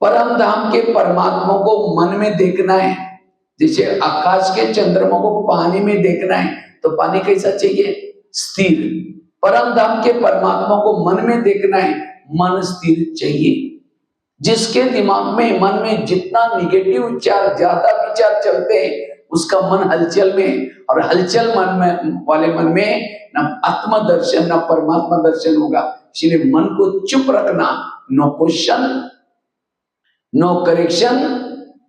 Speaker 1: परम धाम के परमात्मा को मन में देखना है। जैसे आकाश के चंद्रमा को पानी में देखना है तो पानी कैसा चाहिए? स्थिर। परम धाम के परमात्मा को मन में देखना है, मन स्थिर चाहिए। जिसके दिमाग में, मन में जितना निगेटिव विचार, ज्यादा विचार चलते हैं उसका मन हलचल में, और हलचल मन में वाले मन में न आत्म दर्शन न परमात्मा दर्शन होगा। इसलिए मन को चुप रखना। No question, no correction,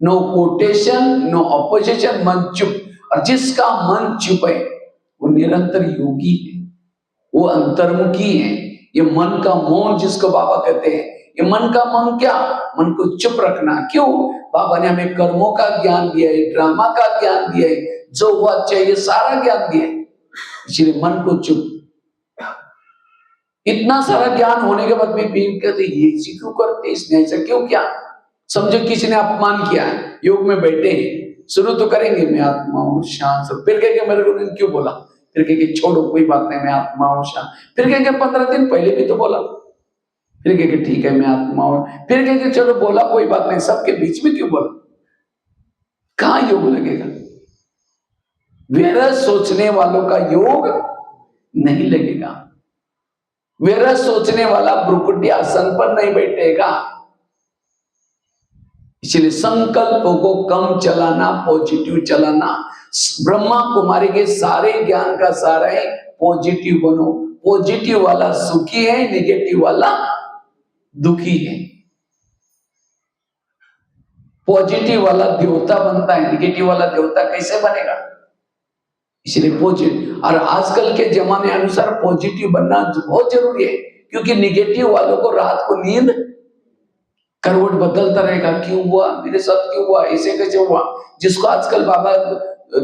Speaker 1: no quotation, no opposition, मन चुप। और जिसका मन चुप है वो निरंतर योगी है, वो अंतर्मुखी है। ये मन का मौन जिसको बाबा कहते हैं, ये मन का मौन क्या? मन को चुप रखना। क्यों? बाबा ने हमें कर्मों का ज्ञान दिया है, ड्रामा का ज्ञान दिया है, जो हुआ चाहिए सारा ज्ञान दिया है। इसलिए मन को चुप। इतना सारा ज्ञान होने के बाद भी कहते ये क्यों करते, इसने ऐसा क्यों किया? समझो किसी ने अपमान किया है, योग में बैठे हैं, शुरू तो करेंगे मैं आत्मा हूं शांत, फिर कहेंगे मेरे को क्यों बोला, फिर कहेंगे छोड़ो कोई बात नहीं मैं आत्मा हूं शांत, फिर कहेंगे 15 दिन पहले भी तो बोला, फिर कहेंगे ठीक है मैं आत्मा हूं, फिर कहेंगे चलो बोला कोई बात नहीं, सबके बीच में क्यों बोला? कहां योग लगेगा? व्यर्थ सोचने वालों का योग नहीं लगेगा। व्यर्थ सोचने वाला भ्रुकुटी आसन पर नहीं बैठेगा। इसलिए संकल्पों को कम चलाना, पॉजिटिव चलाना। ब्रह्मा कुमारी के सारे ज्ञान का सारा है पॉजिटिव बनो। पॉजिटिव वाला सुखी है, नेगेटिव वाला दुखी है। पॉजिटिव वाला देवता बनता है, नेगेटिव वाला देवता कैसे बनेगा? इसलिए पॉजिटिव, और आजकल के जमाने अनुसार पॉजिटिव बनना बहुत जरूरी है, क्योंकि नेगेटिव वालों को रात को नींद करवट बदलता रहेगा, क्यों हुआ मेरे साथ, क्यों हुआ, ऐसे कैसे हुआ, जिसको आजकल बाबा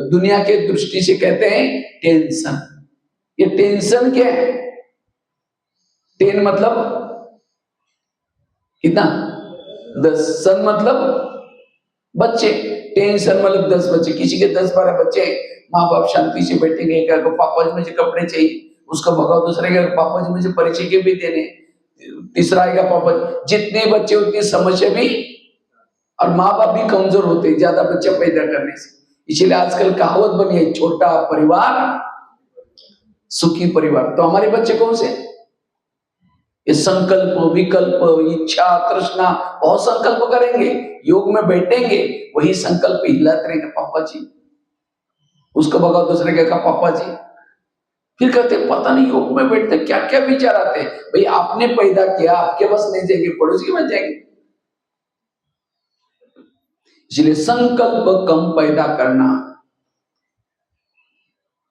Speaker 1: दुनिया के दृष्टि से कहते हैं टेंशन। ये टेंशन क्या है? टेन मतलब कितना? 10। सन मतलब बच्चे। टेंशन मतलब 10 बच्चे। किसी के 10-12 बच्चे, माँ बाप शांति से बैठेंगे, एक पापा जी मुझे कपड़े चाहिए, उसको भगाओ, दूसरे के पापा जी मुझे परीक्षा के भी देने, तीसरा आएगा पापा। जितने बच्चे उतनी समस्या भी, और माँ बाप भी कमजोर होते हैं ज्यादा बच्चे पैदा करने से। इसलिए आजकल कहावत बनी है, छोटा परिवार सुखी परिवार। तो हमारे बच्चे कौन से? ये संकल्प, विकल्प, इच्छा, तृष्णा, बहुत संकल्प करेंगे, योग में बैठेंगे, वही संकल्प हिलाते रहेंगे, पापा जी उसको भगाओ, दूसरे के कहा पापा जी, फिर कहते पता नहीं योग में बैठते क्या क्या विचार आते हैं। भाई आपने पैदा किया, आपके बस नहीं जाएंगे, पड़ोसी के बस जाएंगे। इसलिए संकल्प कम पैदा करना,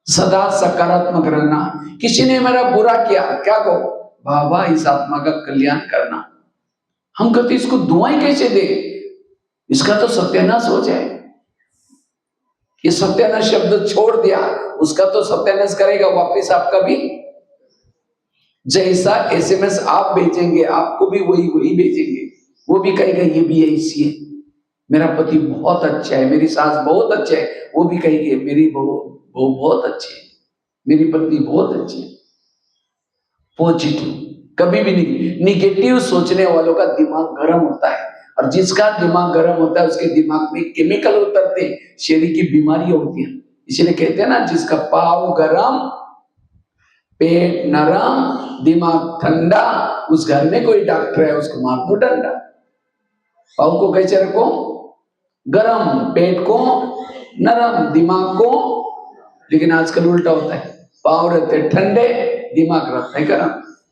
Speaker 1: सदा सकारात्मक रहना। किसी ने मेरा बुरा किया, क्या कहो? बाबा इस आत्मा का कल्याण करना। हम कहते इसको दुआएं कैसे दे, इसका तो सत्यानाश हो जाए। ये सत्यानाश शब्द छोड़ दिया, उसका तो सत्यानाश करेगा वापस आपका भी। जैसा एसएमएस आप भेजेंगे आपको भी वही भेजेंगे। वो भी कहेगा ये भी ऐसी है, मेरा पति बहुत अच्छा है, मेरी सास बहुत अच्छा है, वो भी कहेगी मेरी बहू बहुत अच्छी है, मेरी पत्नी बहुत अच्छी है। पॉजिटिव, कभी भी नहीं। निगेटिव सोचने वालों का दिमाग गर्म होता है, और जिसका दिमाग गर्म होता है उसके दिमाग में केमिकल उतरते हैं, शरीर की बीमारियां होती हैं। इसलिए कहते हैं ना, जिसका पाव गरम, पेट नरम, दिमाग ठंडा, उस घर में कोई डॉक्टर है उसको मार दो डंडा। पाव को कैसे रखो? गरम, पेट को नरम, दिमाग को। लेकिन आजकल उल्टा होता है, पाव रहते ठंडे, दिमाग रहता है गरम।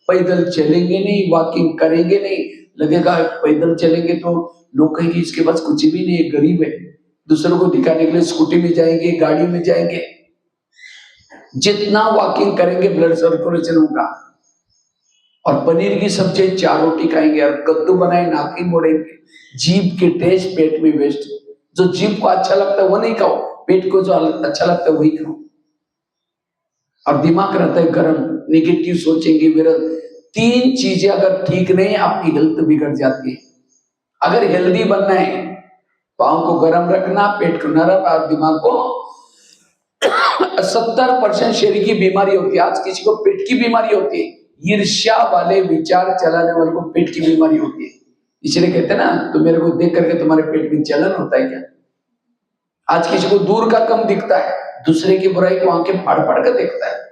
Speaker 1: पैदल चलेंगे नहीं, वॉकिंग करेंगे नहीं, लगेगा पैदल चलेंगे तो लोग कहेंगे इसके पास कुछ भी नहीं है, गरीब है। दूसरों को दिखाने के लिए स्कूटी में जाएंगे, गाड़ी में जाएंगे। जितना वॉकिंग करेंगे ब्लड सर्कुलेशन होगा। और पनीर की सब्जी 4 रोटी खाएंगे, और कद्दू बनाए नाखून मोड़ेंगे। जीभ के टेस्ट पेट में वेस्ट। जो जीभ को अच्छा लगता है वो नहीं खाओ, पेट को जो अच्छा लगता है वही खाओ। और दिमाग रहता है गर्म, नेगेटिव सोचेंगे, विरोध। 3 चीजें अगर ठीक नहीं, आपकी हेल्थ बिगड़ जाती है। अगर हेल्दी बनना है, पाँव को गर्म रखना, पेट को नरम और दिमाग को 70% शरीर की बीमारी होती है। आज किसी को पेट की बीमारी होती है, ईर्ष्या वाले विचार चलाने वाले को पेट की बीमारी होती है। इसलिए कहते हैं ना, तो मेरे को देख करके तुम्हारे पेट में जलन होता है क्या? आज किसी को दूर का कम दिखता है, दूसरे की बुराई को आंखें फाड़ फाड़ कर देखता है।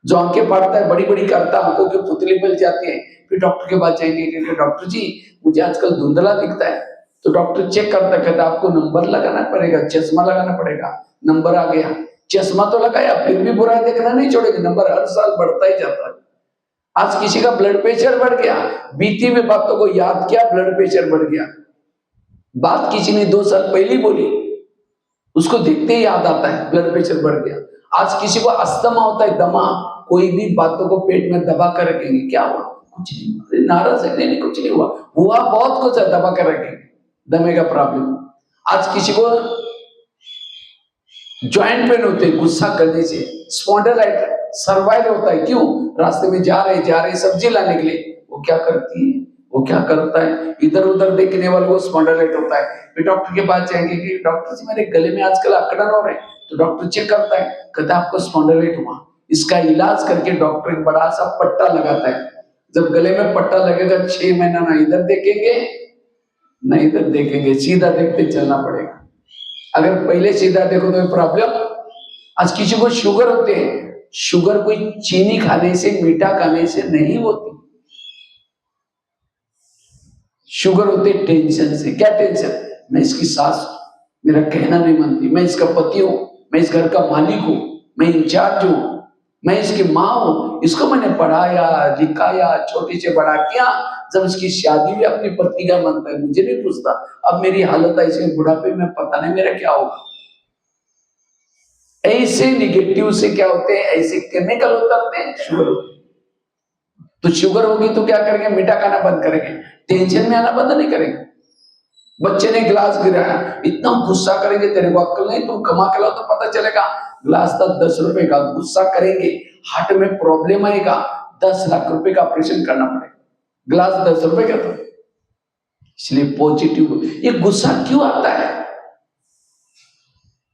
Speaker 1: जो आंखें फाड़ता है, बड़ी बड़ी करता है, आंखों की पुतली बन जाती है, फिर डॉक्टर के पास जाएंगे कि डॉक्टर जी मुझे आजकल धुंधला दिखता है। तो डॉक्टर चेक करता कहता आपको नंबर लगाना पड़ेगा, चश्मा लगाना पड़ेगा। नंबर आ गया, चश्मा तो लगाया, फिर भी बुराई देखना नहीं छोड़ेगा, नंबर हर साल बढ़ता ही जाता है। आज किसी का ब्लड प्रेशर बढ़ गया, बीती हुई बातों को याद किया, ब्लड प्रेशर बढ़ गया। बात किसी ने 2 साल पहले बोली, उसको देखते ही याद आता है, ब्लड प्रेशर बढ़ गया। आज किसी को अस्थमा होता है, दमा, कोई भी बातों को पेट में दबा कर रखेंगे, क्या हुआ? कुछ नहीं, नाराज है, नहीं कुछ नहीं हुआ, हुआ बहुत कुछ है, दबा कर रखेंगे, दमे का प्रॉब्लम। आज किसी को जॉइंट पेन होते हैं गुस्सा करने से, स्पॉन्डिलाइटिस सर्वाइकल होता है, क्यों? रास्ते में जा रहे सब्जी लाने के लिए, वो क्या करती है, वो क्या करता है, इधर उधर देखने वाले को स्पॉन्डिलाइटिस होता है। फिर डॉक्टर के पास जाएंगे कि डॉक्टर जी मेरे गले में आजकल अकड़न हो रहे हैं, तो डॉक्टर चेक करता है, कहता है आपको स्पॉन्डिलाइटिस हुआ। इसका इलाज करके डॉक्टर एक बड़ा सा पट्टा लगाता है। जब गले में पट्टा लगेगा 6 महीना ना इधर देखेंगे ना इधर देखेंगे, सीधा देखते चलना पड़ेगा। अगर पहले सीधा देखो तो प्रॉब्लम। आज किसी को शुगर होते हैं, शुगर कोई चीनी खाने से, मीठा खाने से नहीं होती, शुगर होते टेंशन से। क्या टेंशन? मैं इसकी सास मेरा कहना नहीं मानती, मैं इसका पति हूं, मैं इस घर का मालिक हूं, मैं इंचार्ज हूं, मैं इसकी माँ हूं, इसको मैंने पढ़ाया लिखाया, छोटे से बड़ा किया। जब इसकी शादी भी अपनी पत्नी का मानता है, मुझे नहीं पूछता। अब मेरी हालत ऐसे बुढ़ापे में पता नहीं मेरा क्या होगा। ऐसे निगेटिव से क्या होते हैं, ऐसे केमिकल उतरते हैं, शुगर। तो शुगर होगी तो क्या करेंगे? मीठा खाना बंद करेंगे, टेंशन में आना बंद नहीं करेंगे। बच्चे ने गिलास गिराया, इतना गुस्सा करेंगे, तेरे को अक्ल नहीं, तुम कमा के लाओ तो पता चलेगा। गिलास था 10 रुपए का, गुस्सा करेंगे, हार्ट में प्रॉब्लम आएगा, 10 लाख रुपए का ऑपरेशन करना पड़ेगा। गिलास 10 रुपए का था। इसलिए पॉजिटिव, ये गुस्सा क्यों आता है?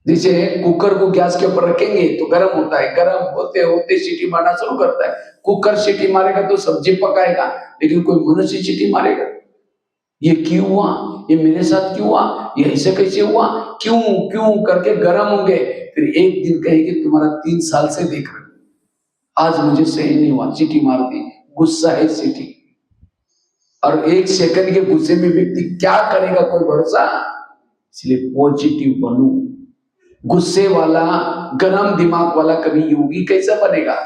Speaker 1: जैसे कुकर को गैस के ऊपर रखेंगे तो गर्म होता है, गर्म होते होते सीटी मारना शुरू करता है। कुकर सीटी मारेगा तो सब्जी पकाएगा, लेकिन कोई मनुष्य सीटी मारेगा, ये क्यों हुआ, ये मेरे साथ क्यों हुआ, ये ऐसे कैसे हुआ, क्यों क्यों करके गर्म होंगे। फिर एक दिन कहेगी तुम्हारा 3 साल से देख रहे, आज मुझे सही नहीं हुआ, सीटी मार दी, गुस्सा है सीटी। और 1 सेकंड के गुस्से में व्यक्ति क्या करेगा, कोई भरोसा। इसलिए पॉजिटिव बनो। गुस्से वाला, गरम दिमाग वाला कभी योगी कैसा बनेगा?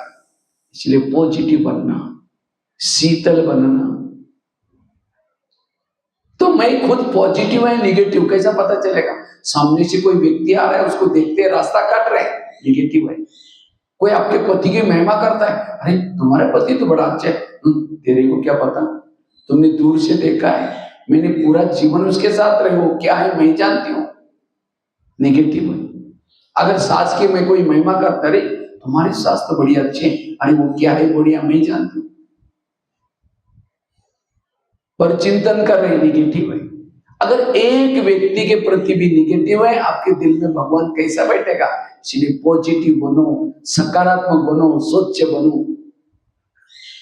Speaker 1: इसलिए पॉजिटिव बनना, शीतल बनना। तो मैं खुद पॉजिटिव है, निगेटिव कैसा पता चलेगा? सामने से कोई व्यक्ति आ रहा है, उसको देखते हैं रास्ता काट रहे हैं, निगेटिव है। कोई आपके पति की महिमा करता है, अरे तुम्हारे पति तो बड़ा अच्छा है, तेरे को क्या पता, तुमने दूर से देखा है, मैंने पूरा जीवन उसके साथ रहे, वो क्या है मैं जानती हूँ, निगेटिव है। अगर सास की मैं कोई महिमा करता, अरे तुम्हारी सास तो बड़ी अच्छी, अरे वो क्या है बढ़िया मैं जानती हूँ, पर चिंतन कर रहे निगेटिव है। अगर एक व्यक्ति के प्रति भी निगेटिव है, आपके दिल में भगवान कैसा बैठेगा? इसलिए पॉजिटिव बनो, सकारात्मक बनो, स्वच्छ बनो।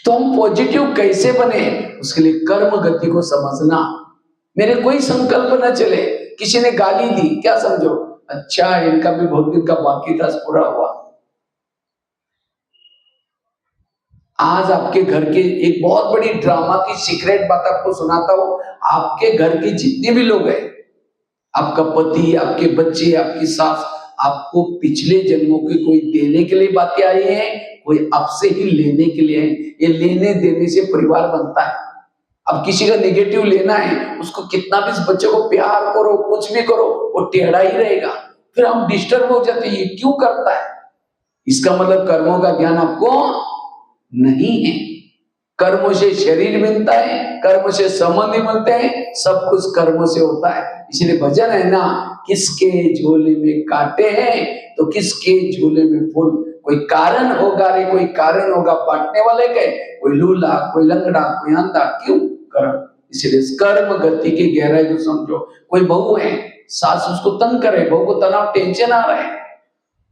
Speaker 1: तो हम पॉजिटिव कैसे बने? उसके लिए कर्म गति को समझना। मेरे कोई संकल्प न चले, किसी ने गाली दी, क्या समझो, अच्छा इनका भी बहुत दिन का बाकी था, पूरा हुआ। आज आपके घर के एक बहुत बड़ी ड्रामा की सीक्रेट बात आपको सुनाता हूं। आपके घर के जितने भी लोग हैं, आपका पति, आपके बच्चे, आपकी सास, आपको पिछले जन्मों की कोई देने के लिए बातें आई हैं, कोई आपसे ही लेने के लिए है। ये लेने देने से परिवार बनता है। अब किसी का नेगेटिव लेना है, उसको कितना भी इस बच्चे को प्यार करो, कुछ भी करो, वो टेढ़ा ही रहेगा। फिर हम डिस्टर्ब हो जाते हैं, ये क्यों करता है? इसका मतलब कर्मों का ज्ञान आपको नहीं है। कर्मों से शरीर मिलता है, कर्म से संबंध मिलते हैं, सब कुछ कर्मों से होता है। इसलिए भजन है ना, किसके झोले में कांटे हैं तो किसके झोले में फूल। कोई कारण होगा रे, कोई कारण होगा बांटने वाले के, कोई लूला, कोई लंगड़ा, कोई अंधा, क्यों? कर्म। इसलिए कर्म गति की गहराई को समझो। कोई बहू है, सास उसको तंग करे, बहू को तनाव टेंशन आ रहा है,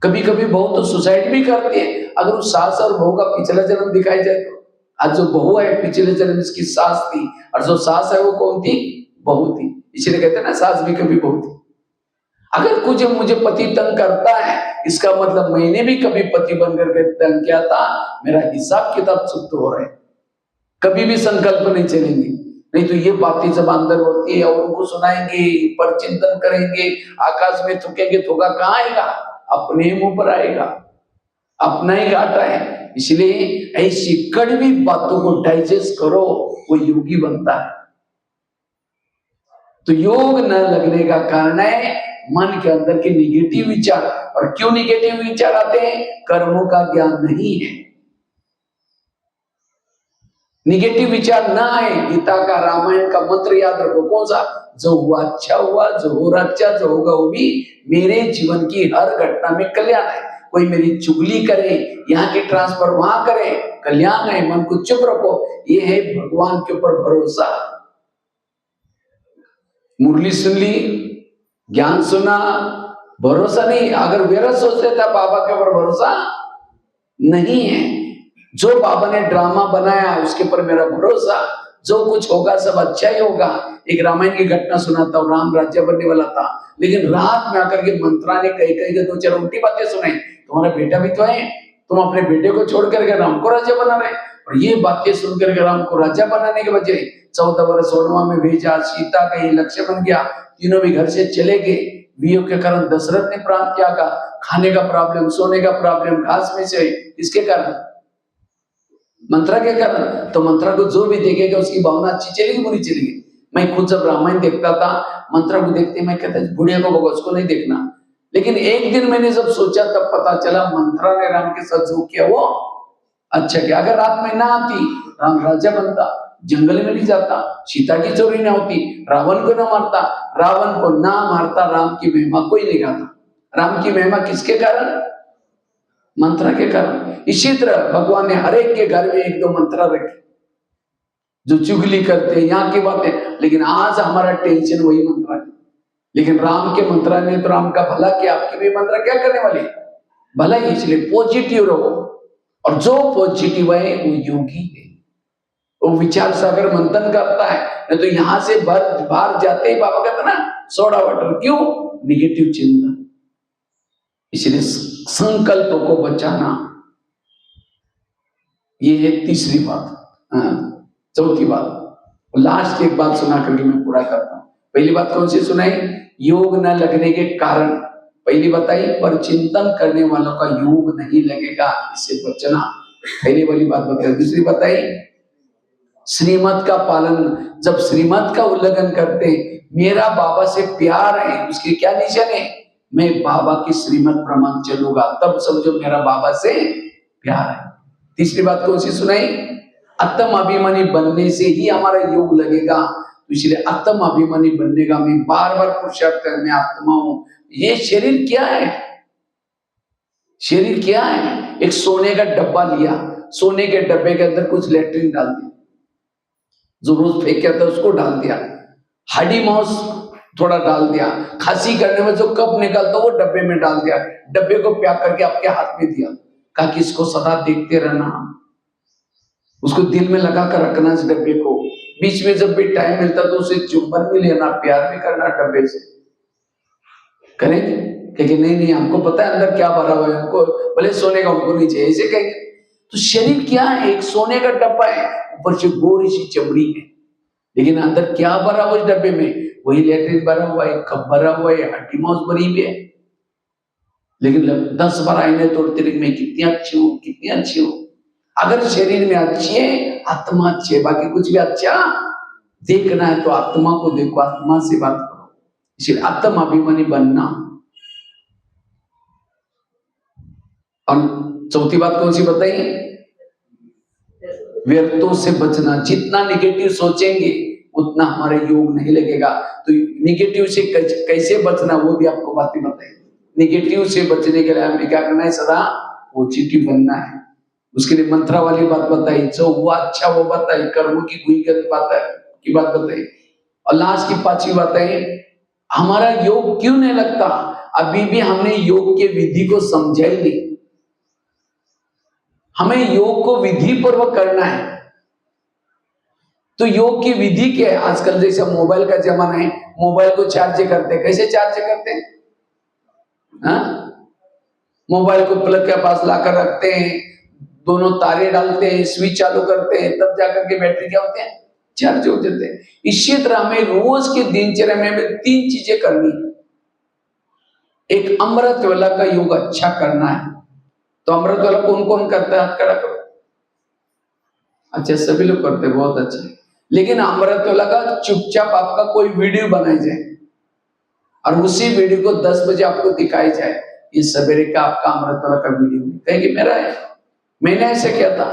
Speaker 1: कभी कभी बहू तो सुसाइड भी करती है अगर उस सास और बहू का पिछला जन्म दिखाई जाए तो। आज जो बहू है पिछले जन्म इसकी सास थी और जो सास है वो कौन थी? बहू थी। इसलिए कहते हैं ना सास भी कभी बहू थी। अगर कुछ मुझे पति तंग करता है इसका मतलब मैंने भी कभी पति बनकर के तंग किया था, मेरा हिसाब किताब चुप हो रहा है। कभी भी संकल्प नहीं चलेंगे, नहीं तो ये बातें जब अंदर होती है और उनको सुनाएंगे, पर चिंतन करेंगे, आकाश में थूकेंगे, थूका कहाँ आएगा? अपने मुंह पर आएगा, अपना ही घाटा है। इसलिए ऐसी कड़वी बातों को डाइजेस्ट करो, वो योगी बनता है। तो योग न लगने का कारण है मन के अंदर के निगेटिव विचार। और क्यों निगेटिव विचार आते हैं? कर्मों का ज्ञान नहीं है। निगेटिव विचार ना आए। गीता का, रामायण का मंत्र याद रखो, कौन सा? जो हुआ अच्छा हुआ, जो हो रहा अच्छा, जो होगा वो भी मेरे जीवन की हर घटना में कल्याण है। कोई मेरी चुगली करे, यहाँ की ट्रांसफर वहां करे, कल्याण है। मन को चुप रखो, ये है भगवान के ऊपर भरोसा। मुरली सुन ली, ज्ञान सुना, भरोसा नहीं। अगर वेरा सोच लेता बाबा के ऊपर भरोसा नहीं है। जो बाबा ने ड्रामा बनाया उसके ऊपर मेरा भरोसा, जो कुछ होगा सब अच्छा ही होगा। एक रामायण की घटना सुनाता हूँ। राम राज्य बनने वाला था, लेकिन रात में आकर के मंत्रा ने कई कई दो चार उल्टी बातें सुनाई। तुम्हारा बेटा भी तो है, तुम अपने बेटे को छोड़ करके राम को राजा बना रहे। और ये बातें सुनकर के राम को राजा बनाने के बजाय 14 वर्ष वनवा में भेजा। सीता का ये लक्ष्य बन गया, तीनों भी घर से चले गए। वियोग के कारण दशरथ ने प्राण त्यागा। खाने का प्रॉब्लम, सोने का प्रॉब्लम, घास में से, इसके कारण, मंत्रा के कारण। तो मंत्रा को जो भी देखेगा उसकी भावना अच्छी चलेगी बुरी चलेगी। मैं खुद जब रामायण देखता था, मंत्रा को देखते मैं कहता बुढ़िया को भगवान उसको नहीं देखना। लेकिन एक दिन मैंने जब सोचा तब पता चला मंत्रा ने राम के साथ जो किया वो अच्छा किया। अगर रात में ना आती राम राजा बनता, जंगल में नहीं जाता, सीता की चोरी ना होती, रावण को ना मारता। रावण को ना मारता, राम की महिमा कोई नहीं गाता। राम की महिमा किसके कारण? मंत्रा के कारण। इसी तरह भगवान ने हर एक के घर में एक दो मंत्रा रखे जो चुगली करते हैं, यहाँ की बातें। लेकिन आज हमारा टेंशन वही मंत्रा है। लेकिन राम के मंत्रा ने तो राम का भला किया, आपकी भी मंत्रा क्या करने वाली? भला ही। इसलिए पॉजिटिव रहो, और जो पॉजिटिव है वो योगी है। वो विचार सागर मंथन करता है। नहीं तो यहां से बाहर जाते ही बाबा कहता ना सोडा वाटर। क्यों? निगेटिव चिंतन। इसलिए संकल्प को बचाना, ये है तीसरी बात। चौथी बात, लास्ट की एक बात सुना करके मैं पूरा करता हूं। पहली बात कौन सी सुनाई? योग न लगने के कारण। पहली बताई, पर चिंतन करने वालों का योग नहीं लगेगा, इससे बचना। पहली वाली बात बताई। दूसरी बताई, श्रीमत का पालन। जब श्रीमत का उल्लंघन करते, मेरा बाबा से प्यार है, उसके क्या निशान है? मैं बाबा की श्रीमत प्रमाण चलूंगा, तब समझो मेरा बाबा से प्यार है। तीसरी बात कौन सी सुनाई? आत्म अभिमानी बनने से ही हमारा योग लगेगा। तो इसलिए आत्म अभिमानी बनने का मैं बार बार पुरुषार्थ करने, आत्मा हूं। ये शरीर क्या है? शरीर क्या है? एक सोने का डब्बा लिया, सोने के डब्बे के अंदर कुछ लेट्रिन डाल दिया, जो रोज फेंक के आता उसको डाल दिया, हड्डी मांस थोड़ा डाल दिया, खांसी करने में जो कप निकालता वो डब्बे में डाल दिया, डब्बे को पैक करके आपके हाथ में दिया, कहा कि इसको सदा देखते रहना, उसको दिल में लगा कर रखना इस डब्बे को। बीच में जब भी टाइम मिलता तो उसे चुंबन भी लेना, प्यार भी करना डब्बे से। करेंगे? कहेंगे नहीं नहीं हमको पता है अंदर क्या भरा हुआ है, हमको भले सोने का हमको नहीं चाहिए, ऐसे कहेंगे। तो शरीर क्या है? एक सोने का डब्बा है, ऊपर से गोरी सी चमड़ी है, लेकिन अंदर क्या भरा हुआ इस डब्बे में? वही लेट्रिन भरा हुआ है, कप भरा हुआ है, हड्डी मांस भरी हुई है। लेकिन 10 बार आईने तोड़ते रहे, मैं कितनी अच्छी हूँ, कितनी अच्छी हूँ। अगर शरीर में अच्छी है, आत्मा अच्छी है, बाकी कुछ भी अच्छा देखना है तो आत्मा को देखो, आत्मा से बात करो। इसलिए आत्म अभिमानी बनना। और चौथी बात कौन सी बताई? व्यर्थों से बचना। जितना निगेटिव सोचेंगे उतना हमारे योग नहीं लगेगा। तो निगेटिव से कैसे बचना वो भी आपको बातें बताई। निगेटिव से बचने के लिए हमें क्या करना है? सदा पॉजिटिव बनना है। उसके लिए मंत्रा वाली बात बताई, जो हुआ अच्छा वो बताई, कर्मों की गुणगत की बात बताई। और लास्ट की 5वीं बात है, हमारा योग क्यों नहीं लगता? अभी भी हमने योग के विधि को समझा ही नहीं। हमें योग को विधि पूर्वक करना है। तो योग की विधि क्या है? आजकल जैसे मोबाइल का जमाना है, मोबाइल को चार्ज करते, कैसे चार्ज करते हैं? मोबाइल को प्लग के पास लाकर रखते हैं, दोनों तारे डालते हैं, स्विच चालू करते हैं, तब जाकर के बैटरी क्या होते हैं? चार्ज हो जाते हैं। इसी तरह हमें रोज के दिनचर्या में 3 चीजें करनी है। एक अमृत वेला का योग अच्छा करना है। तो अमृत वेला कौन कौन करता है? हाथ खड़ा करो। अच्छा, सभी लोग करते हैं, बहुत अच्छा। लेकिन अमृत वेला का चुपचाप आपका कोई वीडियो बनाई जाए और उसी वीडियो को 10 बजे आपको दिखाई जाए, ये सवेरे का आपका अमृत वेला का वीडियो कहेंगे मेरा है। मैंने ऐसे किया था,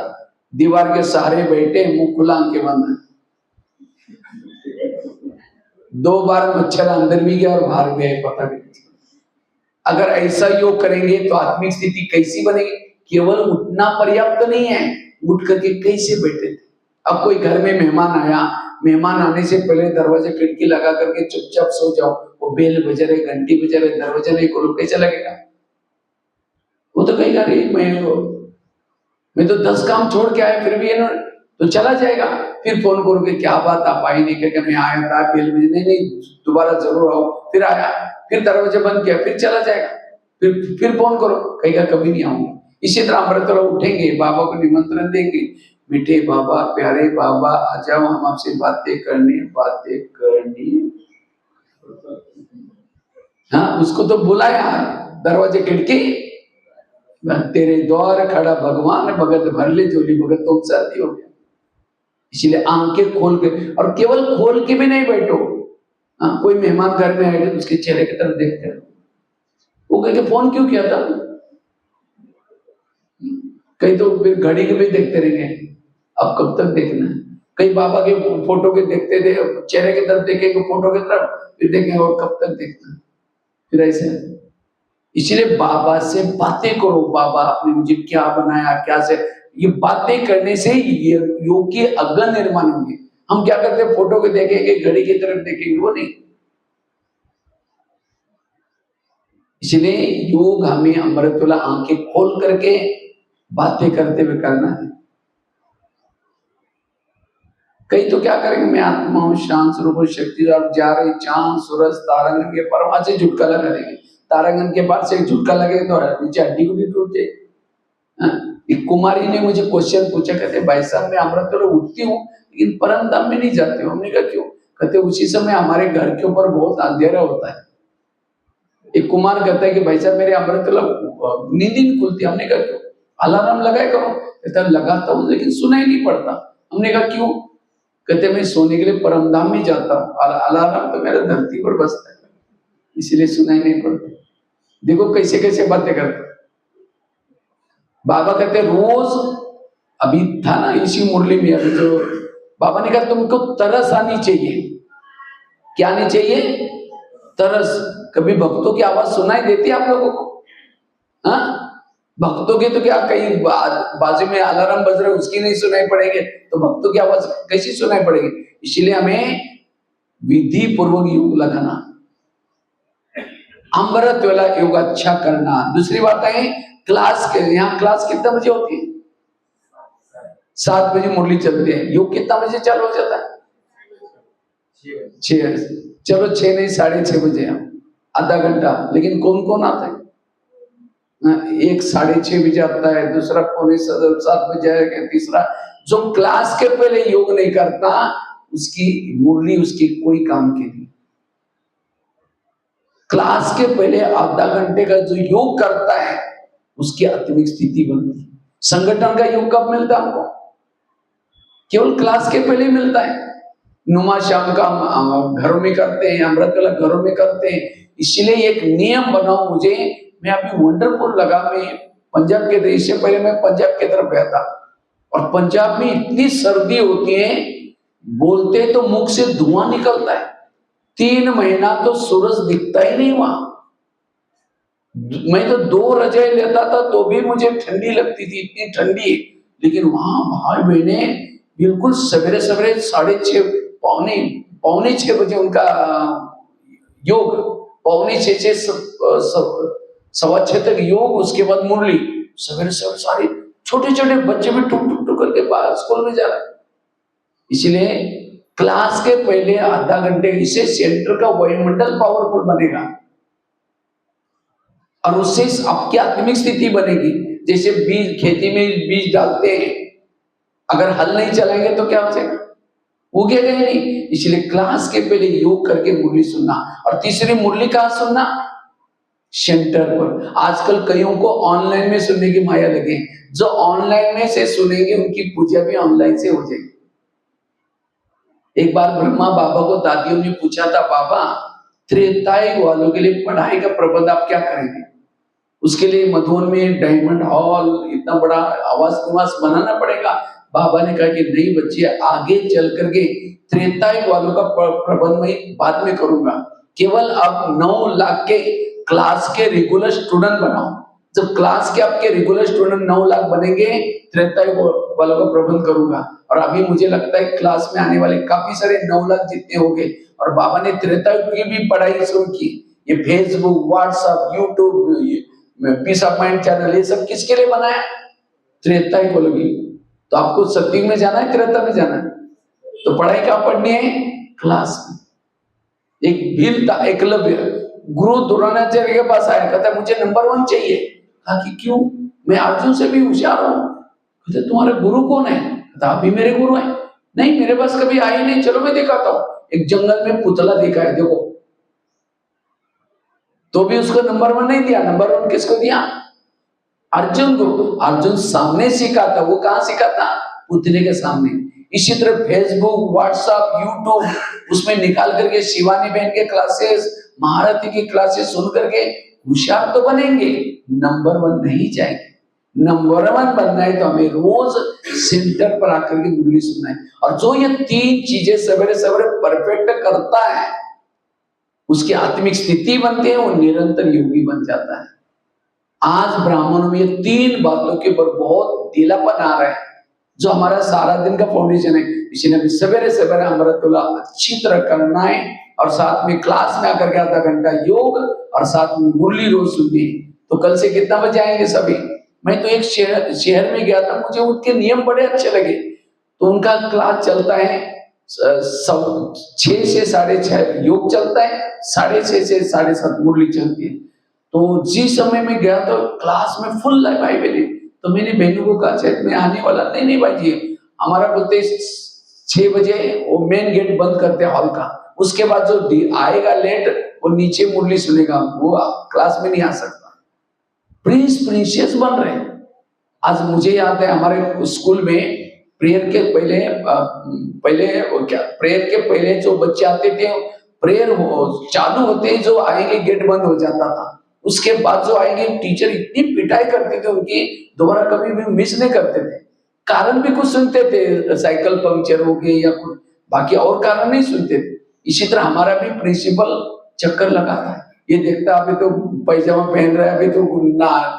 Speaker 1: दीवार के सहारे बैठे, मुंह खुला, आंखें बंद, 2 बार मच्छर अंदर भी गया और बाहर भी आए, पता भी नहीं। अगर ऐसा योग करेंगे तो आत्मिक स्थिति कैसी बनेगी? केवल उठना पर्याप्त नहीं है, उठ करके कैसे बैठे थे। अब कोई घर में मेहमान आया, मेहमान आने से पहले दरवाजे खिड़की लगा करके चुपचाप सो जाओ, वो बेल बज रहे, घंटी बज रहे, दरवाजा नहीं खोलो, कैसा लगेगा? वो तो कहेगा अरे मैं तो 10 काम छोड़ के आया, फिर भी ये तो चला जाएगा। फिर फोन करोगे, क्या बात आप आई नहीं? क्या मैं आया था, बेल बजी, नहीं दोबारा जरूर आओ। फिर आया, फिर दरवाजा बंद किया, फिर चला जाएगा। फिर फोन करो, कहेगा कभी नहीं आऊंगा। इसी तरह अमृत वेला उठेंगे, बाबा को निमंत्रण देंगे, मीठे बाबा, प्यारे बाबा, आ जाओ, हम आपसे बातें करनी। हाँ, उसको तो बुलाया, दरवाजे खिड़की, तेरे द्वार खड़ा भगवान, भगत भर ले झोली, भगत तुम सर्दी हो गया। इसलिए आंखें खोल के, और केवल खोल के भी नहीं बैठो। कोई मेहमान घर में आए तो उसके चेहरे की तरफ देखते रहो। वो कहेंगे फोन क्यों किया था? कई तो फिर घड़ी के भी देखते रहेंगे, अब कब तक देखना है। कई बाबा के फोटो के देखते थे, चेहरे की तरफ देखेंगे, फोटो की तरफ, फिर देखेंगे और कब तक देखना है। फिर ऐसे, इसलिए बाबा से बातें करो, बाबा आपने मुझे क्या बनाया, क्या से, ये बातें करने से ये योग की अगन निर्माण होगी। हम क्या करते हैं? फोटो को देखेंगे, घड़ी की तरफ देखेंगे, वो नहीं। इसलिए योग हमें अमृत वेला आंखें खोल करके बातें करते हुए करना है। कई तो क्या करेंगे, मैं आत्मा हूं, शांत स्वरूप शक्ति, और जा रहे चांद सूरज तारांगन के पार, वहां से झुटका लगा देंगे। तारांगन के पार से एक झुटका लगे तो नीचे हड्डी को भी टूट जाए। एक कुमारी ने मुझे क्वेश्चन पूछा, कहते भाई साहब मैं अमृत वेला उठती हूँ लेकिन परम धाम में नहीं जाती हूँ। हमने कहा क्यों? कहते उसी समय हमारे घर के ऊपर बहुत अंधेरा होता है। एक कुमार कहता है कि भाई साहब मेरे अमृत वेला नींद ही नहीं खुलती। हमने कहा क्यों? अलार्म लगाए करो। कहता लगाता हूँ लेकिन सुनाई नहीं पड़ता। हमने कहा क्यों? कहते मैं सोने के लिए परम धाम में जाता हूँ, अलार्म तो मेरे धरती पर बजता है, इसीलिए सुनाई नहीं पड़ता। देखो कैसे कैसे बातें करते। बाबा कहते रोज, अभी था ना इसी मुरली में, अभी जो बाबा ने कहा तुमको तरस आनी चाहिए। क्या आनी चाहिए? तरस। कभी भक्तों की आवाज सुनाई देती है आप लोगों को? हाँ, भक्तों के तो क्या, कहीं बाजू में अलार्म बज रहा है उसकी नहीं सुनाई पड़ेगी, तो भक्तों की आवाज कैसी सुनाई पड़ेगी? इसलिए हमें विधि पूर्वक योग लगाना, अमृत वेला योग अच्छा करना। दूसरी बात है क्लास के, यहाँ क्लास कितना बजे होती है? 7 बजे मुरली चलती है। योग कितना बजे चालू हो जाता है? 6। चलो 6 नहीं 6:30 बजे, आधा घंटा। लेकिन कौन कौन आता है? एक 6:30 बजे आता है, दूसरा 6:45 बजे आएगा, तीसरा। जो क्लास के पहले योग नहीं करता उसकी मुरली उसकी कोई काम की नहीं। क्लास के पहले आधा घंटे का जो योग करता है उसकी आत्मिक स्थिति बनती है। संगठन का योग कब मिलता है हमको? केवल क्लास के पहले मिलता है। नुमा शाम का घरों में करते हैं, अमृत वेला घरों में करते हैं। इसलिए एक नियम बनाओ मुझे। मैं अभी वंडरफुल लगा, मैं पंजाब के थे, इससे पहले मैं पंजाब की तरफ गया था, और पंजाब में इतनी सर्दी होती है, बोलते तो मुख से धुआं निकलता है। 3 महीना तो सूरज दिखता ही नहीं वहां। मैं तो 2 रजाई लेता था तो भी मुझे ठंडी लगती थी, इतनी ठंडी। लेकिन वहां भाई बहने बिल्कुल सवेरे सवेरे 6:30 पौने 6 बजे उनका योग, 5:45 से 6:15 तक योग, उसके बाद मुरली। सवेरे सवेरे सारे छोटे छोटे बच्चे भी टुक टुक टुक करके बाहर स्कूल में जा रहे हैं। इसलिए क्लास के पहले आधा घंटे, इससे सेंटर का वायुमंडल पावरफुल बनेगा और उससे आपकी आत्मिक स्थिति बनेगी। जैसे बीज, खेती में बीज डालते हैं, अगर हल नहीं चलाएंगे तो क्या हो जाएगा, उगेगा ही नहीं। इसलिए क्लास के पहले योग करके मुरली सुनना। और तीसरी मुरली कहाँ सुनना, सेंटर पर। आजकल कईयों को ऑनलाइन में सुनने की माया लगी, जो ऑनलाइन में से सुनेंगे उनकी पूजा भी ऑनलाइन से हो जाएगी। एक बार ब्रह्मा बाबा को दादियों ने पूछा था, बाबा त्रेतायुग वालों के लिए पढ़ाई का प्रबंध आप क्या करेंगे? उसके लिए मधुबन में डायमंड हॉल, इतना बड़ा आवास निवास बनाना पड़ेगा। बाबा ने कहा कि नहीं बच्चे, आगे चल करके त्रेतायुग वालों का प्रबंध मैं बाद में करूंगा, केवल अब 9 लाख के क्लास के रेगुलर स्टूडेंट बनाओ। जब क्लास के आपके रेगुलर स्टूडेंट 9 लाख बनेंगे, त्रेतायुग वालों का प्रबंध करूंगा। और अभी मुझे लगता है क्लास में आने वाले काफी सारे 9 लाख जितने हो गए। और बाबा ने त्रेतायुग की भी पढ़ाई शुरू की। ये Facebook, WhatsApp, YouTube, peace of mind channel, ये सब किसके लिए बनाया? त्रेतायुग वालों की। तो आपको सतयुग में जाना है, त्रेता में जाना है? तो पढ़ाई क्या पढ़नी है? क्लास में। एक भील था, एकलव्य, गुरु द्रोणाचार्य के पास आया, कहता मुझे नंबर 1 चाहिए। कहा कि क्यों? मैं अर्जुन से भी होशियार हूं। कहते तुम्हारे गुरु कौन है? कहता आप ही मेरे गुरु हैं। नहीं, मेरे पास कभी आए नहीं, चलो मैं दिखाता हूं। एक जंगल में पुतला देखा है, देखो। तो भी उसको नंबर 1 नहीं दिया। नंबर 1 किसको दिया? अर्जुन को। अर्जुन सामने सीखा था, वो कहां सीखा था? पुतले के सामने। इसी तरह फेसबुक, व्हाट्सएप, यूट्यूब, उसमें निकाल करके शिवानी बहन के क्लासेस, महारथी की क्लासेस सुन करके होशियार तो बनेंगे, नंबर 1 नहीं जाएंगे। नंबर 1 बनना है तो हमें रोज सेंटर पर आकर के मुरली सुनना है। और जो ये 3 चीजें सवेरे सवेरे परफेक्ट करता है, उसकी आत्मिक स्थिति बनती है, वो निरंतर योगी बन जाता है। आज ब्राह्मणों में ये 3 बातों के ऊपर बहुत ढीलापन आ रहा है, जो हमारा सारा दिन का फाउंडेशन है। इसलिए सवेरे सवेरे अमृतुल्ला अच्छी तरह करना है, और साथ में क्लास में आकर के आधा घंटा योग, और साथ में मुरली रोज सुननी। तो कल से कितना बजे आएंगे सभी? मैं तो एक शहर में गया था, मुझे उनके नियम बड़े अच्छे लगे। तो उनका क्लास चलता है 6 से 6:30 योग चलता है, 6:30 से 7:30 मुरली चलती है। तो जिस समय में गया तो क्लास में फुल है भाई बहनी। तो मैंने बहनों को कहा शायद मैं आने वाला नहीं भाई जी, हमारा बोलते 6 बजे वो मेन गेट बंद करते हॉल का, उसके बाद जो आएगा लेट वो नीचे मुरली सुनेगा, वो क्लास में नहीं आ सकता। प्रिंसियस बन रहे हैं। आज मुझे याद है हमारे स्कूल में प्रेयर के पहले जो बच्चे आते थे, प्रेयर चालू होते जो आएंगे गेट बंद हो जाता था। उसके बाद जो आएंगे टीचर इतनी पिटाई करते थे उनकी, दोबारा कभी भी मिस नहीं करते थे। कारण भी कुछ सुनते थे, साइकिल पंक्चर हो गई या कुछ, बाकी और कारण नहीं सुनते थे। इसी तरह हमारा भी प्रिंसिपल चक्कर लगाता है, ये देखता अभी तो पैजामा पहन रहा है, अभी तो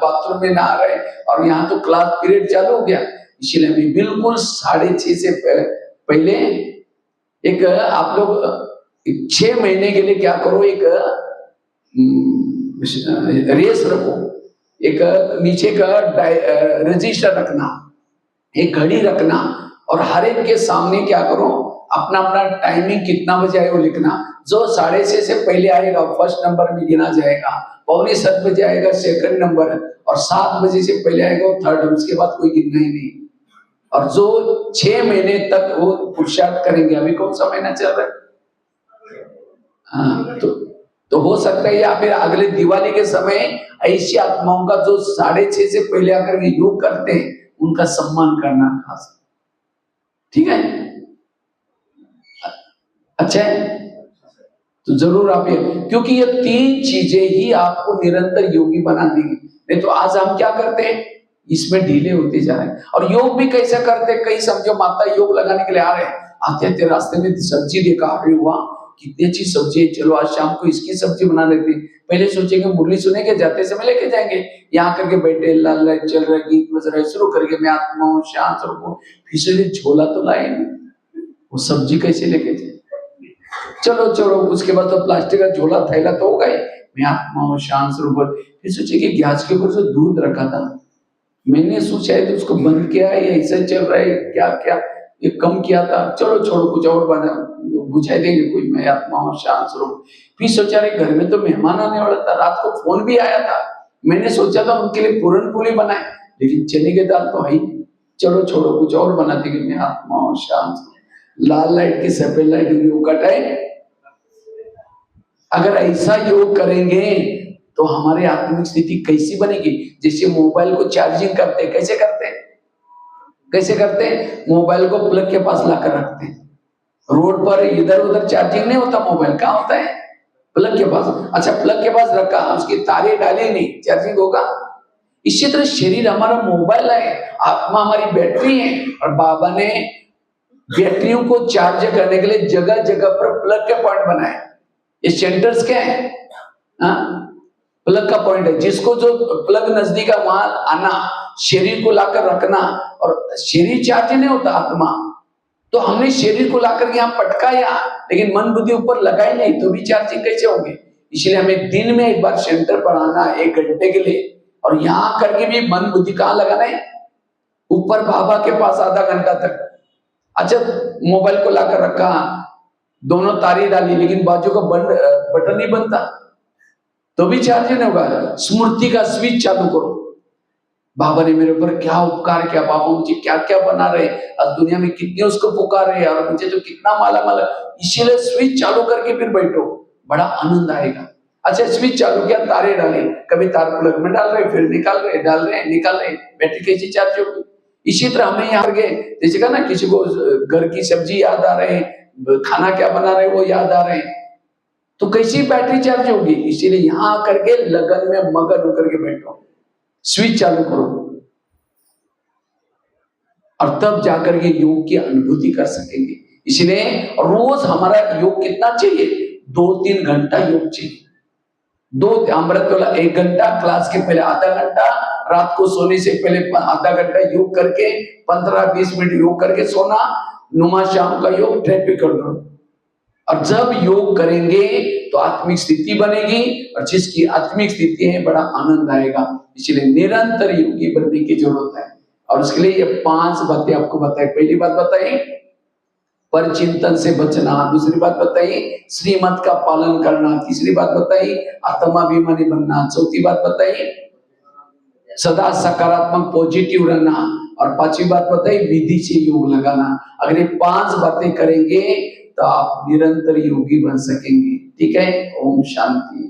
Speaker 1: बाथरूम में नहा रहे, और यहाँ तो क्लास पीरियड चालू हो गया। इसलिए अभी बिल्कुल 6:30 से पहले एक आप लोग 6 महीने के लिए क्या करो, एक रेस रखो, एक नीचे का रजिस्टर रखना, एक घड़ी रखना, और हर एक के सामने क्या करो, अपना अपना टाइमिंग कितना बजे आए वो लिखना। जो 6:30 से पहले आएगा फर्स्ट नंबर में गिना जाएगा, 6:45 बजे आएगा सेकंड नंबर, और 7 बजे से पहले आएगा वो थर्ड, उसके बाद कोई गिनना ही नहीं। और जो 6 महीने तक वो पुरुषार्थ करेंगे, अभी कौन सा महीना चल रहा है? हाँ, तो हो सकता है या फिर अगले दिवाली के समय ऐसी आत्माओं का जो 6:30 से पहले आकर के योग करते हैं, उनका सम्मान करना खास। ठीक है, अच्छा है, तो जरूर आप ये, क्योंकि ये 3 चीजें ही आपको निरंतर योगी बना देंगी। नहीं तो आज हम क्या करते हैं, इसमें ढीले होते जा रहे हैं। और योग भी कैसे करते हैं, कई समझो माता योग लगाने के लिए आ रहे हैं, आते आते रास्ते में सब्जी देखा, अरे वाह कितनी अच्छी सब्जी है, चलो आज शाम को इसकी सब्जी बना लेते हैं। पहले सोचेंगे मुरली सुनेंगे, जाते समय लेके जाएंगे, यहाँ करके बैठे, लाल लाइट चल रहा है, गीत बज रहा है, शुरू करके मैं आत्मा हूँ, शांत रखो, फिर झोला तो लाए, वो सब्जी कैसे लेके जाए? चलो उसके बाद तो प्लास्टिक का झोला थैला तो होगा ही, मैं आत्मा हूँ, शांत स्वरूप। फिर सोचे कि गैस के ऊपर जो दूध रखा था, मैंने सोचा है तो उसको बंद किया है या ऐसा चल रहा है, क्या क्या ये कम किया था, चलो छोड़ो कुछ और बना बुझा देंगे कोई, मैं आत्मा हूँ, शांत स्वरूप। फिर सोचा रे घर में तो मेहमान आने वाला था, रात को फोन भी आया था, मैंने सोचा था उनके लिए पूरन पूरी बनाए, लेकिन चने की दाल तो है ही, चलो छोड़ो कुछ और बनाते कि मैं आत्मा हूँ, शांत स्वरूप। लाल लाइट की सफेद लाइट योग का टाइम। अगर ऐसा योग करेंगे तो हमारी आत्मिक स्थिति कैसी बनेगी? जैसे मोबाइल को चार्जिंग करते, कैसे करते हैं? कैसे करते हैं? मोबाइल को प्लग के पास लाकर रखते हैं। रोड पर इधर उधर चार्जिंग नहीं होता, मोबाइल कहाँ होता है? प्लग के पास। अच्छा, प्लग के पास रखा, उसकी तारे डाली नहीं, चार्जिंग होगा? इसी तरह शरीर हमारा मोबाइल है, आत्मा हमारी बैटरी है, और बाबा ने बैटरियों को चार्ज करने के लिए जगह जगह पर प्लग के पॉइंट बनाए। ये सेंटर्स क्या है? प्लग का पॉइंट है, जिसको जो प्लग नजदीक है वहां आना, शरीर को लाकर रखना, और शरीर चार्ज नहीं होता, आत्मा। तो हमने शरीर को लाकर यहाँ पटकाया, लेकिन मन बुद्धि ऊपर लगाई नहीं, तो भी चार्जिंग कैसे होंगे? इसलिए हमें दिन में एक बार सेंटर पर आना 1 घंटे के लिए, और यहाँ करके भी मन बुद्धि कहाँ लगाना है? ऊपर बाबा के पास आधा घंटा तक। अच्छा, मोबाइल को लाकर रखा, दोनों तारी डाली, लेकिन बाजू का बटन नहीं बनता, तो भी चार्ज नहीं होगा। स्मृति का स्विच चालू करो, बाबा ने मेरे ऊपर क्या उपकार किया, बाबा मुझे क्या क्या बना रहे, आज दुनिया में कितने उसको पुकार रहे, और मुझे तो कितना माला माला। इसीलिए स्विच चालू करके फिर बैठो, बड़ा आनंद आएगा। अच्छा, स्विच चालू किया, तारे डाले, कभी तार प्लग में डाल रहे, फिर निकाल रहे, डाल रहे, निकाल रहे, बैटरी कैसी चार्ज होगी? इसी तरह हमें यहाँ गए, जैसे कहा ना, किसी को घर की सब्जी याद आ रहे, खाना क्या बना रहे वो याद आ रहे, तो कैसी बैटरी चार्ज होगी? इसीलिए यहां करके लगन में मगन होकर के बैठो, स्विच चालू करो, और तब जाकर के योग की अनुभूति कर सकेंगे। इसलिए रोज हमारा योग कितना चाहिए? 2-3 घंटा योग चाहिए। अमृत वाला 1 घंटा, क्लास के पहले आधा घंटा, रात को सोने से पहले आधा घंटा योग करके 15-20 मिनट योग करके सोना, नुमा शाम का योग, ट्रैफिक कंट्रोल। और जब योग करेंगे तो आत्मिक स्थिति बनेगी, और जिसकी आत्मिक स्थिति है बड़ा आनंद आएगा। इसलिए निरंतर योगी बनने की जरूरत है, और उसके लिए ये 5 बातें आपको बताई। पहली बात बताई, पर चिंतन से बचना। दूसरी बात बताई, श्रीमत का पालन करना। तीसरी बात बताई, आत्माभिमानी बनना। चौथी बात बताई, सदा सकारात्मक पॉजिटिव रहना। और 5वीं बात बताई, विधि से योग लगाना। अगर ये 5 बातें करेंगे तो आप निरंतर योगी बन सकेंगे। ठीक है, ओम शांति।